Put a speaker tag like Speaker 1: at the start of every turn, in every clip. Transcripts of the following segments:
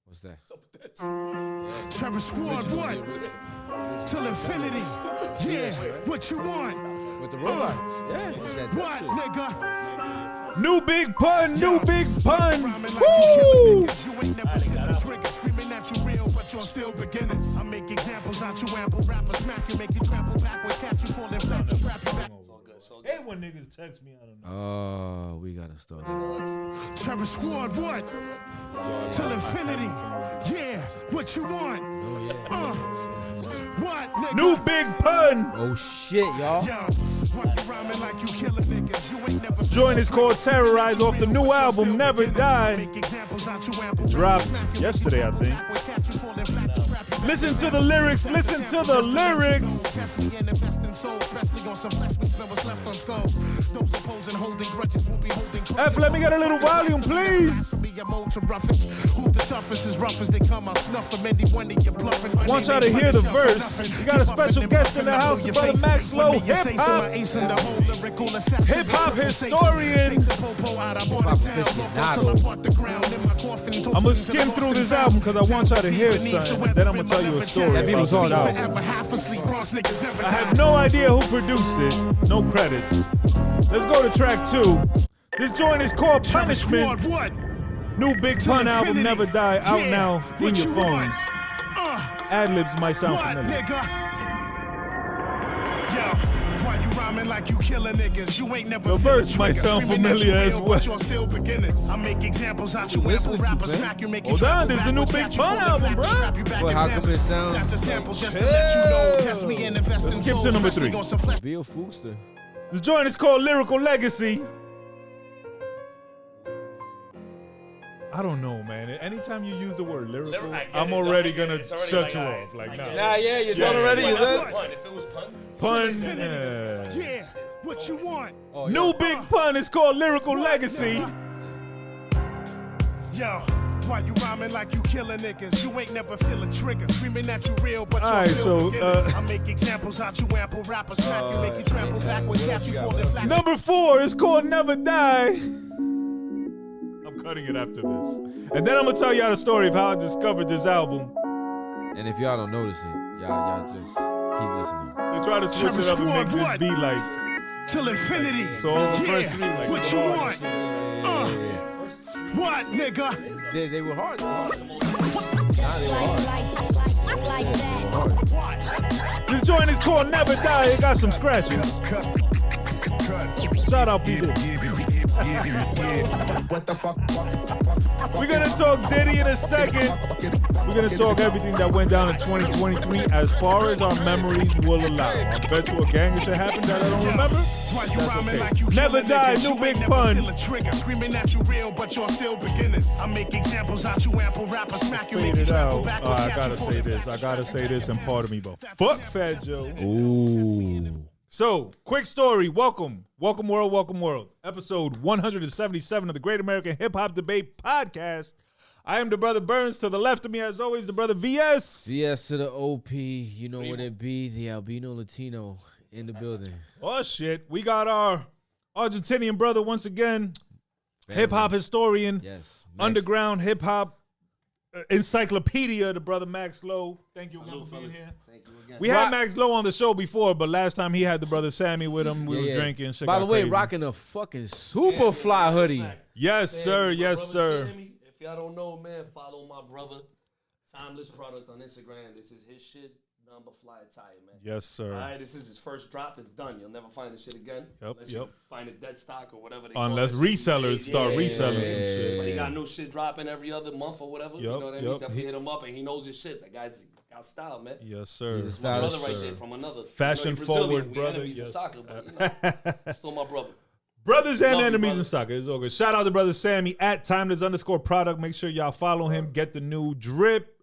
Speaker 1: What's that?
Speaker 2: Trevor Squad, what? Till infinity. Yeah, what you want?
Speaker 1: With the robot. Yeah.
Speaker 2: What, nigga?
Speaker 3: New big pun, new big pun.
Speaker 2: Woo! You ain't never feel the trigger. Screaming at you real, but you're still beginners. I make examples out you ample rappers. Smack you, make you trample backwards. Catch you falling flat, strap you back.
Speaker 3: Hey, when niggas text me, I don't know.
Speaker 1: Oh, we gotta start.
Speaker 2: Trevor Squad, what? Till infinity. Yeah, what you want?
Speaker 1: Oh, yeah.
Speaker 2: What, nigga?
Speaker 3: New big pun.
Speaker 1: Oh, shit, y'all.
Speaker 2: Yo, what you rhyming like you killing niggas? You ain't never.
Speaker 3: This joint is called Terrorize off the new album, Never Die. Dropped yesterday, I think. Listen to the lyrics, listen to the lyrics. F, let me get a little volume, please. Want y'all to hear the verse. We got a special guest in the house, the brother Maxlo Hip Hop. Hip Hop historian. I'm gonna skim through this album because I want y'all to hear something. Then I'm gonna tell you a story. I have no idea who produced it. No credits. Let's go to track 2. This joint is called Punishment. New Big Pun album, Never Die, out now in your phones. Ad-libs might sound familiar. Like you killing niggas, you ain't never. The verse might sound familiar as well. I make examples out you rappers smack you, make you. Hold on, this is the new Big Pun album, bro.
Speaker 1: But how come it sounds?
Speaker 2: That's a sample just to let you know. Test me and invest in.
Speaker 3: Let's skip to number 3.
Speaker 1: Be a foolster.
Speaker 3: This joint is called Lyrical Legacy. I don't know, man. Anytime you use the word lyrical, I'm already gonna shut you off. Like, nah.
Speaker 1: Nah, yeah, you're done already. You done?
Speaker 4: Pun. If it was pun.
Speaker 3: Pun.
Speaker 2: Yeah, what you want?
Speaker 1: Oh,
Speaker 3: New Big Pun is called Lyrical Legacy.
Speaker 2: Yo, why you rhyming like you killing niggas? You ain't never feel a trigger. Screaming at you real, but you're still beginners. I make examples out you ample rappers smack you, make you trample backwards, catch you falling flat.
Speaker 3: Number 4 is called Never Die. Cutting it after this. And then I'm gonna tell y'all the story of how I discovered this album.
Speaker 1: And if y'all don't notice it, y'all just keep listening.
Speaker 3: They try to switch it up and make this beat like
Speaker 2: till infinity.
Speaker 3: So the first 3 like
Speaker 2: what you want? What, nigga?
Speaker 1: They were hard.
Speaker 3: This joint is called Never Die. It got some scratches. Shout out people.
Speaker 5: What the fuck?
Speaker 3: We're gonna talk Diddy in a second. We're gonna talk everything that went down in 2023 as far as our memories will allow. I bet you a gang of shit happened that I don't remember. That's okay. Never Die, New Big Pun.
Speaker 2: Screaming at you real, but you're still beginners. I make examples out you ample rappers smack you, make
Speaker 3: Fade
Speaker 2: you
Speaker 3: it
Speaker 2: trample
Speaker 3: out.
Speaker 2: backwards.
Speaker 3: I gotta say this. I gotta say this, and part of me, but fuck Fat Joe.
Speaker 1: Ooh.
Speaker 3: So, quick story. Welcome world. Episode 177 of the Great American Hip Hop Debate Podcast. I am the brother Burns. To the left of me, as always, the brother VS.
Speaker 1: VS to the OP. You know what it be? The albino Latino in the building.
Speaker 3: Oh shit, we got our Argentinian brother once again, hip hop historian,
Speaker 1: Yes.
Speaker 3: underground hip hop encyclopedia, the brother Maxlo. Thank you again for being here. We had Maxlo on the show before, but last time he had the brother Sammy with him. We were drinking. Shit
Speaker 1: By the way,
Speaker 3: crazy.
Speaker 1: rocking a fucking super fly hoodie.
Speaker 3: Yes, sir. Yes, sir.
Speaker 4: Sammy, if y'all don't know, man, follow my brother. Timeless Product on Instagram. This is his shit. Number fly attire, man.
Speaker 3: Yes, sir.
Speaker 4: All right, this is his first drop. It's done. You'll never find this shit again.
Speaker 3: Unless
Speaker 4: you find it dead stock or whatever.
Speaker 3: Unless resellers start reselling some shit.
Speaker 4: But he got new shit dropping every other month or whatever. You know what I mean? Definitely hit him up, and he knows his shit. That guy's got style, man.
Speaker 3: Yes, sir.
Speaker 1: He's a
Speaker 4: My
Speaker 1: stylish
Speaker 4: brother right there from another
Speaker 3: fashion forward brother.
Speaker 4: He's
Speaker 3: yes.
Speaker 4: a soccer, but still my brother.
Speaker 3: Brothers and
Speaker 4: Love you,
Speaker 3: enemies
Speaker 4: brother.
Speaker 3: in soccer. It's all good. Shout out to brother Sammy at timeless_product. Make sure y'all follow him. Get the new drip.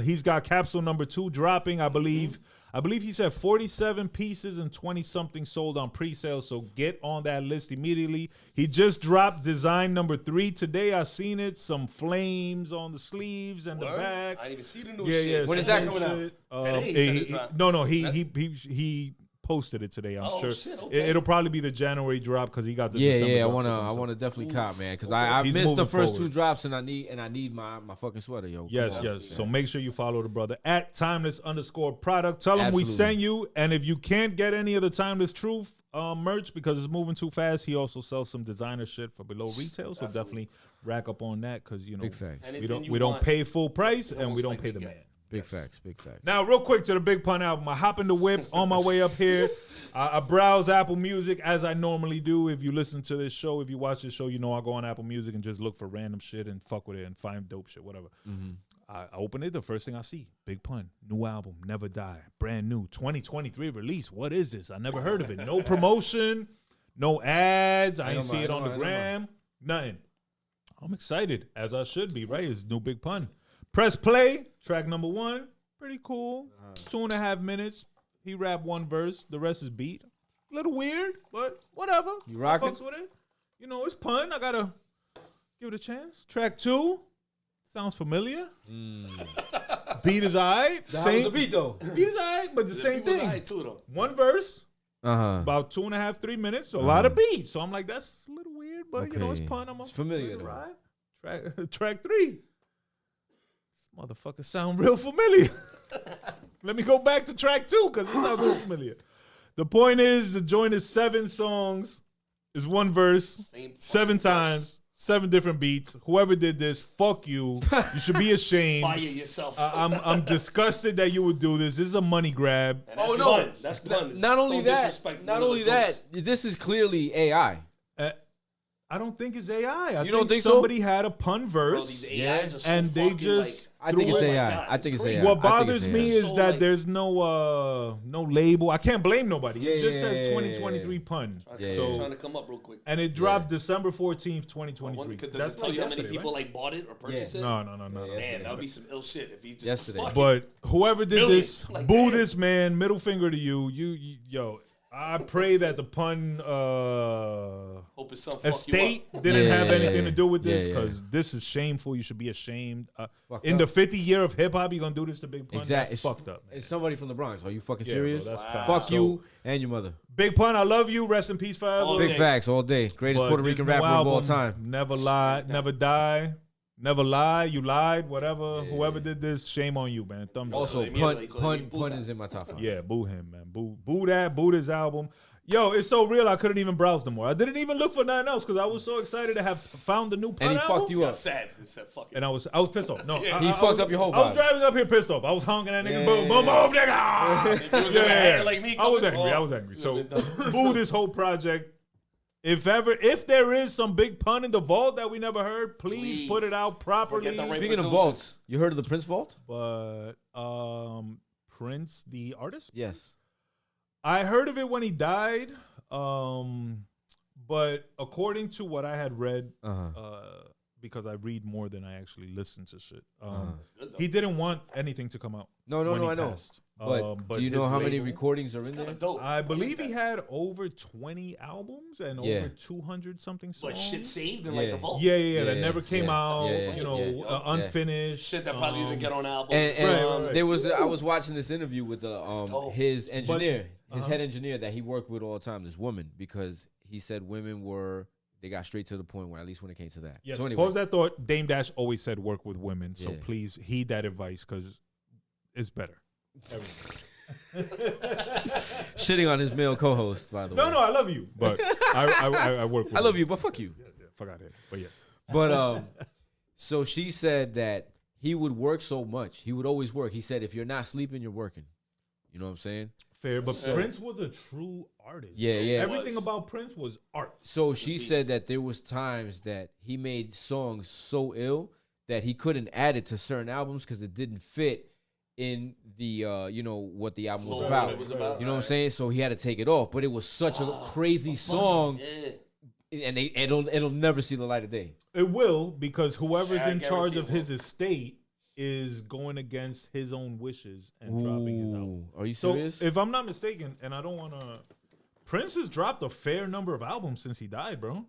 Speaker 3: He's got capsule number 2 dropping, I believe. I believe he said 47 pieces and 20-something sold on pre-sale, so get on that list immediately. He just dropped design number 3 today. I seen it. Some flames on the sleeves and the back.
Speaker 4: I didn't even see the new
Speaker 3: Yeah,
Speaker 4: shit.
Speaker 3: yeah.
Speaker 1: When is that coming out?
Speaker 4: Today he said it dropped.
Speaker 3: No. He posted it today. I'm
Speaker 4: Oh,
Speaker 3: sure
Speaker 4: shit, okay.
Speaker 3: it'll probably be the January drop because he got the December
Speaker 1: I
Speaker 3: drop
Speaker 1: wanna
Speaker 3: today,
Speaker 1: I
Speaker 3: so.
Speaker 1: wanna definitely cop, man, because I
Speaker 3: He's
Speaker 1: missed the
Speaker 3: moving
Speaker 1: first
Speaker 3: forward.
Speaker 1: 2 drops and I need my fucking sweater, yo.
Speaker 3: Yes,
Speaker 1: Come on.
Speaker 3: yes. So make sure you follow the brother at timeless_product. Tell him we
Speaker 1: Absolutely.
Speaker 3: send you. And if you can't get any of the Timeless Truth merch because it's moving too fast, he also sells some designer shit for below retail. So definitely rack up on that because
Speaker 1: Big facts.
Speaker 3: we don't pay full price and we don't pay the man.
Speaker 1: Big facts.
Speaker 3: Now, real quick to the Big Pun album. I hop in the whip on my way up here. I browse Apple Music as I normally do. If you listen to this show, if you watch this show, you know I go on Apple Music and just look for random shit and fuck with it and find dope shit, whatever. I open it, the first thing I see, Big Pun, new album, Never Die, brand new, 2023 release. What is this? I never heard of it. No promotion, no ads. I ain't see it on the gram. Nothing. I'm excited, as I should be, right? It's new Big Pun. Press play, track number 1. Pretty cool. 2.5 minutes. He rapped 1 verse. The rest is beat. A little weird, but whatever.
Speaker 1: You rocking?
Speaker 3: Fucks with it. You know, it's Pun. I gotta give it a chance. Track 2. Sounds familiar. Beat is alright.
Speaker 1: How was the beat though?
Speaker 3: Beat is alright, but the same thing.
Speaker 4: Right too, though.
Speaker 3: 1 verse,
Speaker 1: About
Speaker 3: 2.5, 3 minutes. A lot of beats. So I'm like, that's a little weird, but you know, it's
Speaker 1: Okay.
Speaker 3: Pun. I'm
Speaker 1: It's familiar, though.
Speaker 3: Right? Track 3. This motherfucker sound real familiar. Let me go back to track 2 because it sounds real familiar. The point is, the joint is 7 songs, is 1 verse,
Speaker 4: Same
Speaker 3: 7
Speaker 4: fucking
Speaker 3: times. 7 different beats. Whoever did this, fuck you. You should be ashamed.
Speaker 4: Fire yourself.
Speaker 3: I'm disgusted that you would do this. This is a money grab.
Speaker 4: And that's Pun. That's Pun.
Speaker 1: Not only
Speaker 4: Don't
Speaker 1: that,
Speaker 4: disrespect
Speaker 1: not
Speaker 4: one of
Speaker 1: only
Speaker 4: the
Speaker 1: that,
Speaker 4: goats.
Speaker 1: this is clearly AI.
Speaker 3: I don't think it's AI.
Speaker 1: You don't think so?
Speaker 3: somebody had a pun
Speaker 4: Bro,
Speaker 3: verse.
Speaker 4: these
Speaker 1: Yeah.
Speaker 4: AIs are so
Speaker 3: And they
Speaker 4: fucking,
Speaker 3: just-
Speaker 1: I think it's
Speaker 4: oh my
Speaker 1: AI.
Speaker 4: God,
Speaker 1: I think it's
Speaker 4: crazy.
Speaker 1: AI.
Speaker 3: What
Speaker 1: I think
Speaker 3: bothers
Speaker 1: it's
Speaker 3: me
Speaker 1: AI.
Speaker 3: is
Speaker 4: So,
Speaker 3: that
Speaker 4: like-
Speaker 3: there's no label. I can't blame nobody. It just
Speaker 1: Yeah,
Speaker 3: says
Speaker 1: yeah,
Speaker 3: 2023 pun.
Speaker 1: Yeah,
Speaker 3: so
Speaker 1: yeah.
Speaker 4: trying to come up real quick.
Speaker 3: and it dropped December 14th, 2023.
Speaker 4: Does
Speaker 3: That's
Speaker 4: it tell
Speaker 3: like
Speaker 4: you how many
Speaker 3: yesterday,
Speaker 4: people
Speaker 3: right?
Speaker 4: like bought it or purchased it?
Speaker 3: No.
Speaker 1: Yeah,
Speaker 4: Damn, that would be some ill shit if he just
Speaker 1: Yesterday.
Speaker 4: fuck it.
Speaker 3: But whoever did
Speaker 4: Million.
Speaker 3: this,
Speaker 4: Like,
Speaker 3: boo
Speaker 4: damn.
Speaker 3: this man. Middle finger to you. Yo. I pray that the pun
Speaker 4: Hope it's some fuck you
Speaker 3: estate
Speaker 4: up.
Speaker 3: didn't
Speaker 1: Yeah,
Speaker 3: have
Speaker 1: yeah,
Speaker 3: anything
Speaker 1: yeah.
Speaker 3: to do with this
Speaker 1: Yeah, yeah.
Speaker 3: because this is shameful. You should be ashamed.
Speaker 1: Fucked
Speaker 3: In
Speaker 1: up.
Speaker 3: the 50 year of hip hop, you gonna do this to Big Pun?
Speaker 1: Exactly.
Speaker 3: That's fucked up. Man.
Speaker 1: It's somebody from the Bronx. Are you fucking
Speaker 3: Yeah, bro,
Speaker 1: serious?
Speaker 3: that's
Speaker 4: Wow.
Speaker 3: facts.
Speaker 1: Fuck
Speaker 3: So,
Speaker 1: you and your mother.
Speaker 3: Big Pun, I love you. Rest in peace forever.
Speaker 4: All
Speaker 1: Big
Speaker 4: day.
Speaker 1: facts all day. Greatest
Speaker 3: But
Speaker 1: Puerto
Speaker 3: this
Speaker 1: Rican
Speaker 3: new
Speaker 1: rapper of all
Speaker 3: album,
Speaker 1: time.
Speaker 3: Never lie, never die, never lie. You lied, whatever.
Speaker 1: Yeah.
Speaker 3: Whoever did this, shame on you, man. Thumbs up.
Speaker 1: Also,
Speaker 4: they
Speaker 1: pun
Speaker 4: immediately
Speaker 1: pun
Speaker 4: boo
Speaker 1: pun
Speaker 4: that.
Speaker 1: is in my top 5.
Speaker 3: Yeah, boo him, man. Boo that. Boo this album. Yo, it's so real. I couldn't even browse no more. I didn't even look for nothing else because I was so excited to have found the new Pun
Speaker 1: And he
Speaker 3: album.
Speaker 1: fucked you
Speaker 4: Got
Speaker 1: up.
Speaker 4: sad. He said, fuck it.
Speaker 3: And I was pissed off. No,
Speaker 4: Yeah.
Speaker 3: I-
Speaker 1: He
Speaker 3: I
Speaker 1: fucked
Speaker 3: was-
Speaker 1: up your whole
Speaker 3: I was
Speaker 1: vibe.
Speaker 3: driving up here pissed off. I was honking at nigga.
Speaker 1: Yeah.
Speaker 3: Boom, boom, move, nigga.
Speaker 4: If he was in my head like me
Speaker 3: I was
Speaker 4: coming,
Speaker 3: angry.
Speaker 4: oh,
Speaker 3: I was angry. So
Speaker 4: would've been done.
Speaker 3: boo this whole project. If there is some big pun in the vault that we never heard, please put it out properly.
Speaker 4: Forget the right
Speaker 1: Speaking of
Speaker 4: producers.
Speaker 1: vaults, you heard of the Prince Vault?
Speaker 3: But Prince, the artist,
Speaker 1: Yes.
Speaker 3: I heard of it when he died. But according to what I had read, because I read more than I actually listen to shit,
Speaker 4: Good, though.
Speaker 3: he didn't want anything to come out.
Speaker 1: No,
Speaker 3: when he
Speaker 1: I know.
Speaker 3: passed.
Speaker 1: But do you
Speaker 3: his
Speaker 1: know how many
Speaker 3: label-
Speaker 1: recordings are in
Speaker 4: Kinda
Speaker 1: there?
Speaker 4: dope.
Speaker 3: I believe
Speaker 4: like
Speaker 3: he
Speaker 4: that.
Speaker 3: had over 20 albums and
Speaker 1: Yeah.
Speaker 3: over 200 something songs.
Speaker 4: But shit saved in like
Speaker 1: Yeah.
Speaker 4: the vault.
Speaker 3: Yeah, that
Speaker 1: Yeah,
Speaker 3: never came
Speaker 1: yeah,
Speaker 3: out.
Speaker 1: yeah,
Speaker 3: you know,
Speaker 1: yeah.
Speaker 3: unfinished.
Speaker 4: Shit that probably didn't get on albums.
Speaker 1: And
Speaker 3: Right.
Speaker 1: there was I was watching this interview with the
Speaker 4: dope.
Speaker 1: his engineer, his
Speaker 3: uh-huh.
Speaker 1: head engineer that he worked with all the time, this woman, because he said women they got straight to the point when at least when it came to that.
Speaker 3: Yes,
Speaker 1: So anyway,
Speaker 3: pause that thought. Dame Dash always said work with women, so
Speaker 1: Yeah.
Speaker 3: please heed that advice because it's better.
Speaker 1: shitting on his male co-host, by the way.
Speaker 3: No, I love you, but I work with
Speaker 1: I love
Speaker 3: women.
Speaker 1: you, but fuck you.
Speaker 3: Yeah, fuck out of here. But yes.
Speaker 1: But so she said that he would work so much. He would always work. He said if you're not sleeping, you're working. You know what I'm saying?
Speaker 3: Fair, but Prince was a true artist.
Speaker 1: Yeah,
Speaker 3: bro.
Speaker 1: yeah.
Speaker 3: Everything about Prince was art.
Speaker 1: So she said that there was times that he made songs so ill that he couldn't add it to certain albums because it didn't fit in the what the album was
Speaker 4: Flow,
Speaker 1: about.
Speaker 4: what it was about.
Speaker 1: You know what I'm saying? So he had to take it off. But it was such a crazy song,
Speaker 4: Yeah.
Speaker 1: and it'll never see the light of day.
Speaker 3: It will because whoever's
Speaker 4: Yeah, I
Speaker 3: in charge
Speaker 4: guarantee
Speaker 3: of
Speaker 4: it will.
Speaker 3: his estate is going against his own wishes and dropping his album.
Speaker 1: Are you
Speaker 3: So
Speaker 1: serious?
Speaker 3: if I'm not mistaken, and I don't want to, Prince has dropped a fair number of albums since he died, bro.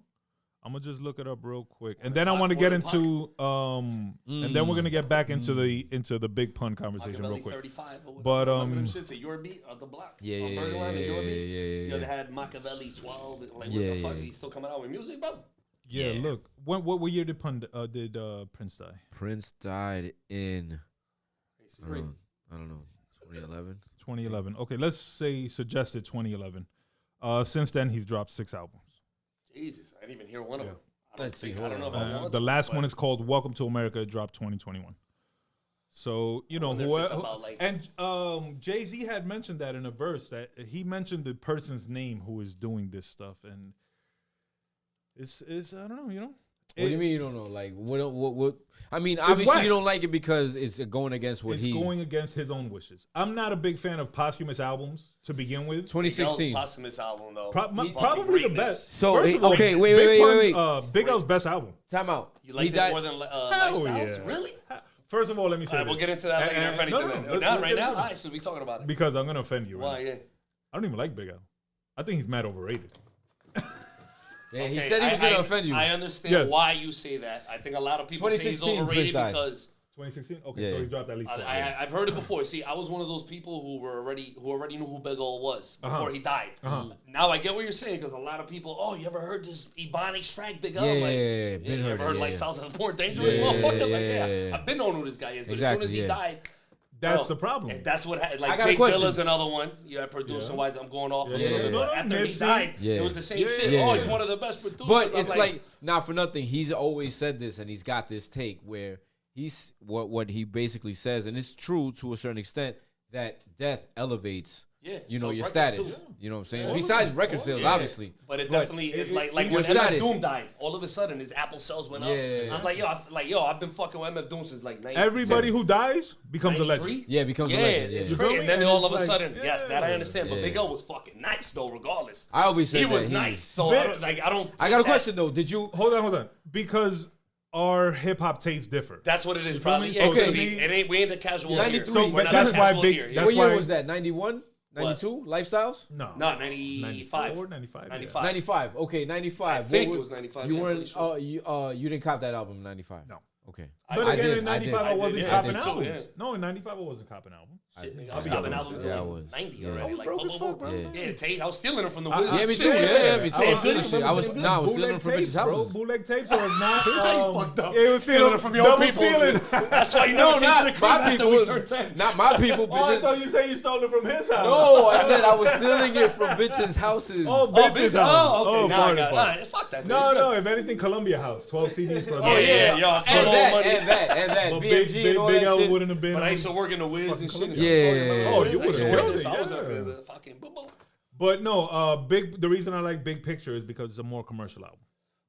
Speaker 3: I'm gonna just look it up real quick, and then I want to get into and then we're gonna get back into the big pun conversation real quick.
Speaker 4: 35,
Speaker 3: but
Speaker 4: shit's your beat of the block.
Speaker 1: Yeah.
Speaker 4: You had Machiavelli 12. Like, what the fuck? He's still coming out with music, bro.
Speaker 3: Yeah. Look, what year did Prince die?
Speaker 1: Prince died in I don't know 2011.
Speaker 3: 2011. Okay, let's say suggested 2011. Since then, he's dropped 6 albums.
Speaker 4: Jesus, I didn't even hear one of them. I don't know if I want
Speaker 3: the last one is called "Welcome to America." It dropped 2021. So Jay-Z had mentioned that in a verse that he mentioned the person's name who is doing this stuff, and it's I don't know,
Speaker 1: What do you mean you don't know? Like what? I mean, obviously you don't like it because it's going against what
Speaker 3: it's going against his own wishes. I'm not a big fan of posthumous albums to begin with.
Speaker 1: 2016
Speaker 4: posthumous album though.
Speaker 3: Probably the best.
Speaker 1: So okay, wait.
Speaker 3: Big L's best album.
Speaker 1: Time out.
Speaker 4: You like that more than Lifestyles?
Speaker 3: Yeah.
Speaker 4: Really?
Speaker 3: First of all, let me say this.
Speaker 4: We'll get into that later. If anything, not right now. All right, so we talking about it
Speaker 3: because I'm gonna offend you.
Speaker 4: Why? Yeah.
Speaker 3: I don't even like Big L. I think he's mad overrated.
Speaker 1: Yeah, he said he was going to offend you.
Speaker 4: I understand why you say that. I think a lot of people say he's overrated because
Speaker 3: 2016. Okay, so he dropped at least.
Speaker 4: I've heard it before. See, I was one of those people who already knew who Big Ol was before he died. Now I get what you're saying because a lot of people, you ever heard this Ebonics track, Big Ol?
Speaker 1: You
Speaker 4: ever heard Lifestyles of the Poor Dangerous motherfucker? I've been knowing who this guy is, but as soon as he died.
Speaker 3: That's the problem.
Speaker 4: That's what happened. Like Jake Dilla's another one. Producing wise, I'm going off a little bit. But after he died, it was the same shit. He's one of the best producers.
Speaker 1: But it's like not for nothing. He's always said this, and he's got this take where he's what he basically says, and it's true to a certain extent that death elevates. Your status. You know what I'm saying? Besides record sales, obviously.
Speaker 4: But it definitely is like when MF Doom died. All of a sudden, his Apple sales went up. I'm like, I've been fucking with MF Doom since like 90.
Speaker 3: Everybody who dies becomes a legend.
Speaker 1: Yeah, becomes a legend.
Speaker 4: It's crazy. And then all of a sudden, that I understand. But Big L was fucking nice though, regardless.
Speaker 1: I always said
Speaker 4: he was nice. So I don't.
Speaker 1: I got a question though. Did you
Speaker 3: hold on? Because our hip hop tastes differ.
Speaker 4: That's what it is, probably. Yeah, okay. We ain't the casual.
Speaker 1: 93.
Speaker 3: So that's why big.
Speaker 1: What year was that? 91. 92 Lifestyles?
Speaker 3: No,
Speaker 4: 95.
Speaker 1: 95. Okay, 95.
Speaker 4: I think it was 95.
Speaker 1: You weren't. You didn't cop that album in 95.
Speaker 3: No.
Speaker 1: Okay.
Speaker 3: But again, in 95, I wasn't copping albums. No, in 95, I wasn't copping albums.
Speaker 4: I was copping albums in 90 already. Like,
Speaker 3: yeah,
Speaker 4: Tate. I was stealing them from the Wiz.
Speaker 1: Yeah, me too. Yeah, me too. I was stealing them from bitches' houses.
Speaker 3: Bootleg tapes or not?
Speaker 4: You fucked up.
Speaker 3: It was
Speaker 4: stealing them from your people.
Speaker 3: That's
Speaker 4: why you know not my people.
Speaker 1: Not my people.
Speaker 3: Oh, so you say you stole it from his house?
Speaker 1: No, I said I was stealing it from bitches' houses.
Speaker 3: Oh, bitches' house.
Speaker 4: Oh, okay. Fuck that.
Speaker 3: No. If anything, Columbia House. 12 CDs for.
Speaker 4: Oh yeah,
Speaker 1: and that. BMG and all that shit.
Speaker 3: Wouldn't have been.
Speaker 4: But I used to work in the Wiz and shit.
Speaker 3: Yeah. Oh, you would have killed it.
Speaker 4: I was fucking
Speaker 3: But no, the reason I like Big Picture is because it's a more commercial album.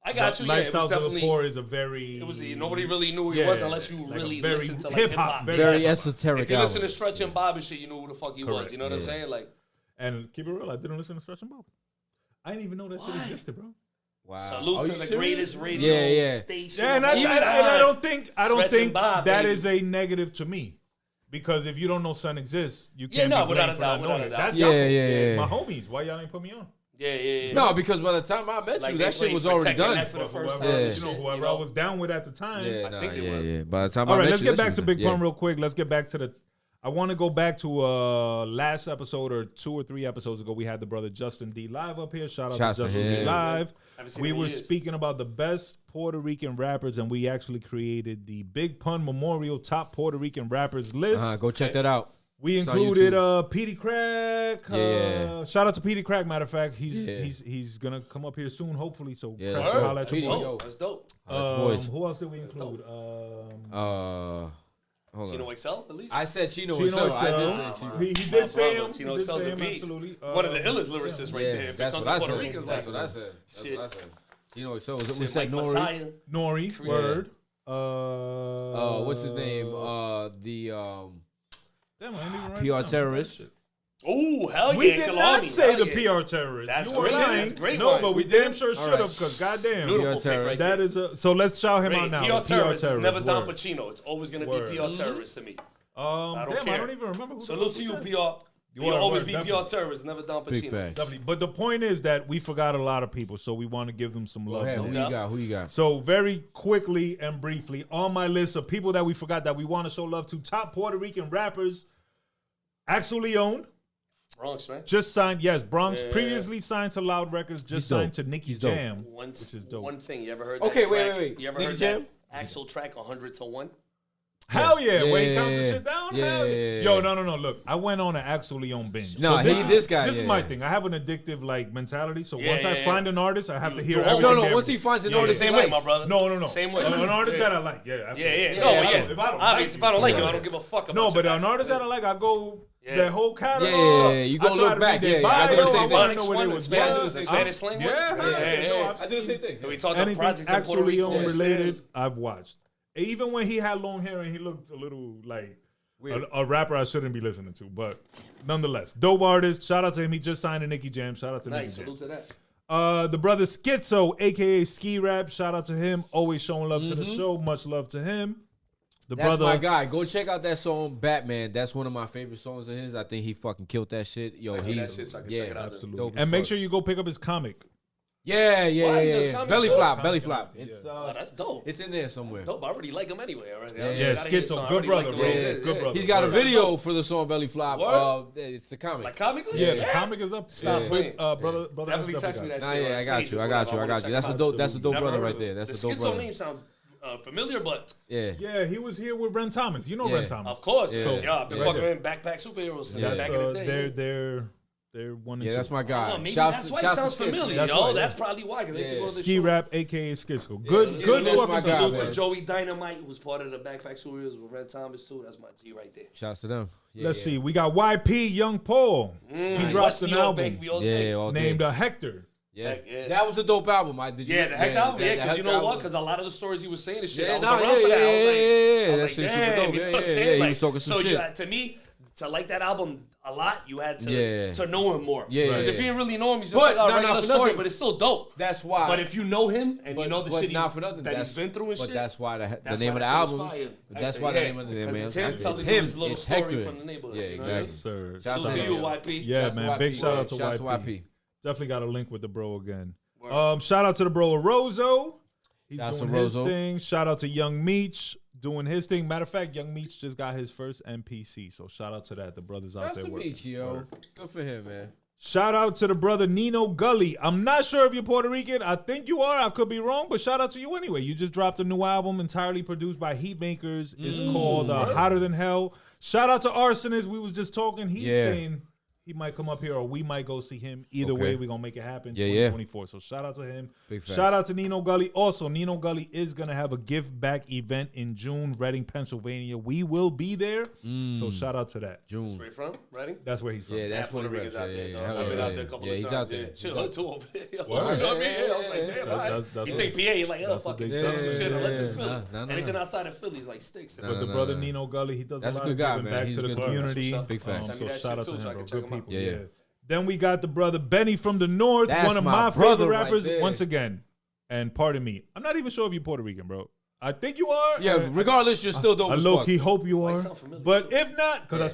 Speaker 4: I got you.
Speaker 3: Lifestyles of the Poor is a very.
Speaker 4: It was nobody really knew who he was unless you really listened to like hip hop.
Speaker 1: Very esoteric.
Speaker 4: If you listen to Stretch and Bob and shit, you knew who the fuck he was. You know what I'm saying? Like,
Speaker 3: and keep it real, I didn't listen to Stretch and Bob. I didn't even know that shit existed, bro.
Speaker 1: Wow.
Speaker 4: Salute to the greatest radio station.
Speaker 3: Yeah, and I don't think that is a negative to me. Because if you don't know Sun exists, you can't be blamed for not knowing it. That's
Speaker 1: yeah.
Speaker 3: My homies, why y'all ain't put me on?
Speaker 4: Yeah.
Speaker 1: No, because by the time I met you, that shit was already done.
Speaker 4: For the first
Speaker 3: time, whoever I was down with at the time, I think it was.
Speaker 1: Yeah. By the time
Speaker 3: all right, let's get back to Big Pun real quick. Let's get back to I want to go back to last episode or 2 or 3 episodes ago. We had the brother Justin D live up here. Shout out to Justin D live. We were speaking about the best Puerto Rican rappers, and we actually created the Big Pun Memorial Top Puerto Rican Rappers list.
Speaker 1: Go check that out.
Speaker 3: We included Petey Crack. Shout out to Petey Crack. Matter of fact, he's gonna come up here soon, hopefully. So
Speaker 4: that's dope.
Speaker 3: Who else did we include?
Speaker 4: Chino Excel, at least?
Speaker 1: I said Chino Excel. I did say Chino.
Speaker 3: He did say him.
Speaker 4: Chino Excel's a beast. One of the illest lyricists right there. If it comes to Puerto Ricans,
Speaker 1: that's what I said. Chino Excel. We said
Speaker 3: Nori. Word.
Speaker 1: What's his name?
Speaker 3: Damn, I didn't
Speaker 1: PR terrorist.
Speaker 4: Oh, hell yeah.
Speaker 3: We did not say the PR terrorist.
Speaker 4: That's great. That's great.
Speaker 3: No, but we damn sure should have, because goddamn.
Speaker 4: Beautiful pick right
Speaker 3: that is so let's shout him out now.
Speaker 4: PR terrorist is never Don Pacino. It's always going to be PR terrorist to me.
Speaker 3: I don't care. I don't even remember who.
Speaker 4: Salute to you, PR. You'll always be PR terrorists, never Don Pacino.
Speaker 1: Big fact.
Speaker 3: Definitely. But the point is that we forgot a lot of people, so we want to give them some love.
Speaker 1: Who you got?
Speaker 3: So very quickly and briefly, on my list of people that we forgot that we want to show love to, top Puerto Rican rappers, Axel Leon.
Speaker 4: Bronx, man.
Speaker 3: Just signed, Bronx. Previously signed to Loud Records, just signed to Nicky Jam, which is dope.
Speaker 4: One thing, you ever heard that
Speaker 1: Okay,
Speaker 4: track?
Speaker 1: wait.
Speaker 4: You ever
Speaker 1: Nicky
Speaker 4: heard
Speaker 1: Jam?
Speaker 4: that Axel track 100 to 1?
Speaker 3: Hell yeah,
Speaker 1: Yeah,
Speaker 3: when he counts
Speaker 1: yeah,
Speaker 3: the
Speaker 1: yeah.
Speaker 3: shit down,
Speaker 1: Yeah,
Speaker 3: hell yeah.
Speaker 1: yeah, yeah.
Speaker 3: Yo, no. Look, I went on an Axel Leon binge.
Speaker 1: No, this guy,
Speaker 3: This is
Speaker 1: yeah.
Speaker 3: my thing. I have an addictive like mentality. So
Speaker 4: Yeah,
Speaker 3: once I
Speaker 4: yeah,
Speaker 3: find an artist, I have to hear
Speaker 4: do
Speaker 3: everything.
Speaker 4: all-
Speaker 1: No, once he finds an artist,
Speaker 4: Same
Speaker 1: he
Speaker 4: way, my
Speaker 1: likes.
Speaker 4: brother.
Speaker 3: No.
Speaker 4: Same way.
Speaker 3: An artist that I like, yeah, absolutely.
Speaker 4: Yeah.
Speaker 3: No,
Speaker 4: No,
Speaker 3: if I
Speaker 4: yeah.
Speaker 3: don't like
Speaker 4: Obviously, if I don't like you, I don't give a fuck about
Speaker 3: No,
Speaker 4: you.
Speaker 3: but an artist that I like, I go that whole catalog.
Speaker 1: Yeah, you go
Speaker 3: I try
Speaker 1: look
Speaker 3: to
Speaker 1: back,
Speaker 3: read their
Speaker 1: yeah, I do the
Speaker 3: bio,
Speaker 1: same
Speaker 3: I
Speaker 1: thing.
Speaker 3: want to know where they was
Speaker 4: Spanish slang.
Speaker 3: Yeah,
Speaker 1: I do the same thing.
Speaker 4: We talked about
Speaker 3: anything
Speaker 4: projects in
Speaker 3: Axel
Speaker 4: Puerto Rico.
Speaker 3: Leon related, I've watched. Even when he had long hair and he looked a little like a rapper I shouldn't be listening to, but nonetheless, dope artist. Shout out to him. He just signed a Nicky Jam. Shout out to Nicky Jam.
Speaker 4: Salute to that.
Speaker 3: The brother Schizo, aka Ski Rap. Shout out to him. Always showing love to the show. Much love to him.
Speaker 1: That's my guy. Go check out that song, Batman. That's one of my favorite songs of his. I think he fucking killed that shit. Yo,
Speaker 4: That
Speaker 1: he's
Speaker 4: shit so I can check it out.
Speaker 3: Absolutely. And make sure you go pick up his comic.
Speaker 1: Yeah. Belly flop.
Speaker 3: Yeah.
Speaker 4: That's dope.
Speaker 1: It's in there somewhere.
Speaker 4: Dope. I already like him anyway. Already.
Speaker 3: Yeah, Schizo, good brother, bro. Good brother.
Speaker 1: He's got a video for the song Belly Flop. It's the comic.
Speaker 4: Like comically?
Speaker 3: Yeah, the comic is up.
Speaker 4: Stop playing.
Speaker 3: Brother.
Speaker 4: Definitely text me that shit.
Speaker 1: Yeah, I got you. That's a dope. That's a dope brother right there. That's a dope brother.
Speaker 4: The Schizo name sounds familiar, but
Speaker 3: Yeah, he was here with Ren Thomas. You know Ren Thomas.
Speaker 4: of course.
Speaker 1: Yeah.
Speaker 4: So, I've been fucking with backpack superheroes back in the day.
Speaker 3: They're one and
Speaker 1: Yeah,
Speaker 3: two.
Speaker 1: that's my guy.
Speaker 4: Maybe that's why it sounds familiar, yo. That's probably why.
Speaker 3: Ski Rap, aka Schizo. Good
Speaker 1: that's my
Speaker 3: fucking
Speaker 1: guy,
Speaker 3: salute
Speaker 1: man.
Speaker 3: to
Speaker 4: Joey Dynamite, who was part of the backpack superheroes with Red Thomas too. That's my G right there.
Speaker 1: Shouts to them.
Speaker 3: Let's see. We got YP, Young Paul. He dropped an album named Hector.
Speaker 1: Yeah, that was a dope album.
Speaker 4: The Hector album. Yeah, because you know what? Because a lot of the stories he was saying is shit. I was around for
Speaker 1: yeah.
Speaker 4: that.
Speaker 1: That shit's super dope. Yeah. He was talking some shit.
Speaker 4: So to me, to like that album a lot, you had to know him more.
Speaker 1: Yeah.
Speaker 4: Because if you didn't really know him, he's just like a regular story, but it's still dope.
Speaker 1: That's why.
Speaker 4: But if you know him and you know the shit that he's been through and shit.
Speaker 1: But that's why the name of the album. That's why the name of the name
Speaker 4: is him telling his little story from the neighborhood.
Speaker 1: Yeah, exactly.
Speaker 3: Sir.
Speaker 1: Shout
Speaker 4: to you, YP.
Speaker 3: Yeah, man. Big shout out to YP. Definitely got a link with the bro again. Shout out to the bro Rozo. He's doing his thing. Shout out to Young Meech doing his thing. Matter of fact, Young Meech just got his first MPC. So shout out to that. The brothers out there working.
Speaker 1: Meech, yo. Good for him, man.
Speaker 3: Shout out to the brother Nino Gully. I'm not sure if you're Puerto Rican. I think you are. I could be wrong, but shout out to you anyway. You just dropped a new album entirely produced by Heatmakers. It's called Hotter Than Hell. Shout out to Arsonist. We was just talking. He's saying he might come up here or we might go see him. Either way, we're going to make it happen 2024. So shout out to him. Shout out to Nino Gully. Also, Nino Gully is going to have a give back event in June, Reading, Pennsylvania. We will be there. So shout out to that.
Speaker 1: June.
Speaker 4: Where you from? Reading?
Speaker 3: That's where he's from.
Speaker 1: Yeah, that's
Speaker 4: Puerto
Speaker 1: where
Speaker 4: Ricans
Speaker 1: he's
Speaker 4: out there.
Speaker 1: Yeah,
Speaker 4: I've been out there a couple of times.
Speaker 1: He's out there.
Speaker 4: Shit, hood too over there. You know
Speaker 3: What?
Speaker 4: what I mean? I was like, damn, all right. You think PA, you're like, oh, fucking sucks and shit. Unless it's Philly. Anything outside of Philly is like sticks.
Speaker 3: But the brother Nino Gully, he does a lot of giving back to the community.
Speaker 1: Big fan.
Speaker 3: So shout out to him, bro. Good people.
Speaker 1: Yeah.
Speaker 3: Then we got the brother Benny from the North, one of my favorite rappers. Once again, and pardon me, I'm not even sure if you're Puerto Rican, bro. I think you are.
Speaker 1: Yeah, regardless, you're still dope.
Speaker 3: I low-key hope you are. But
Speaker 4: too.
Speaker 3: if not, because I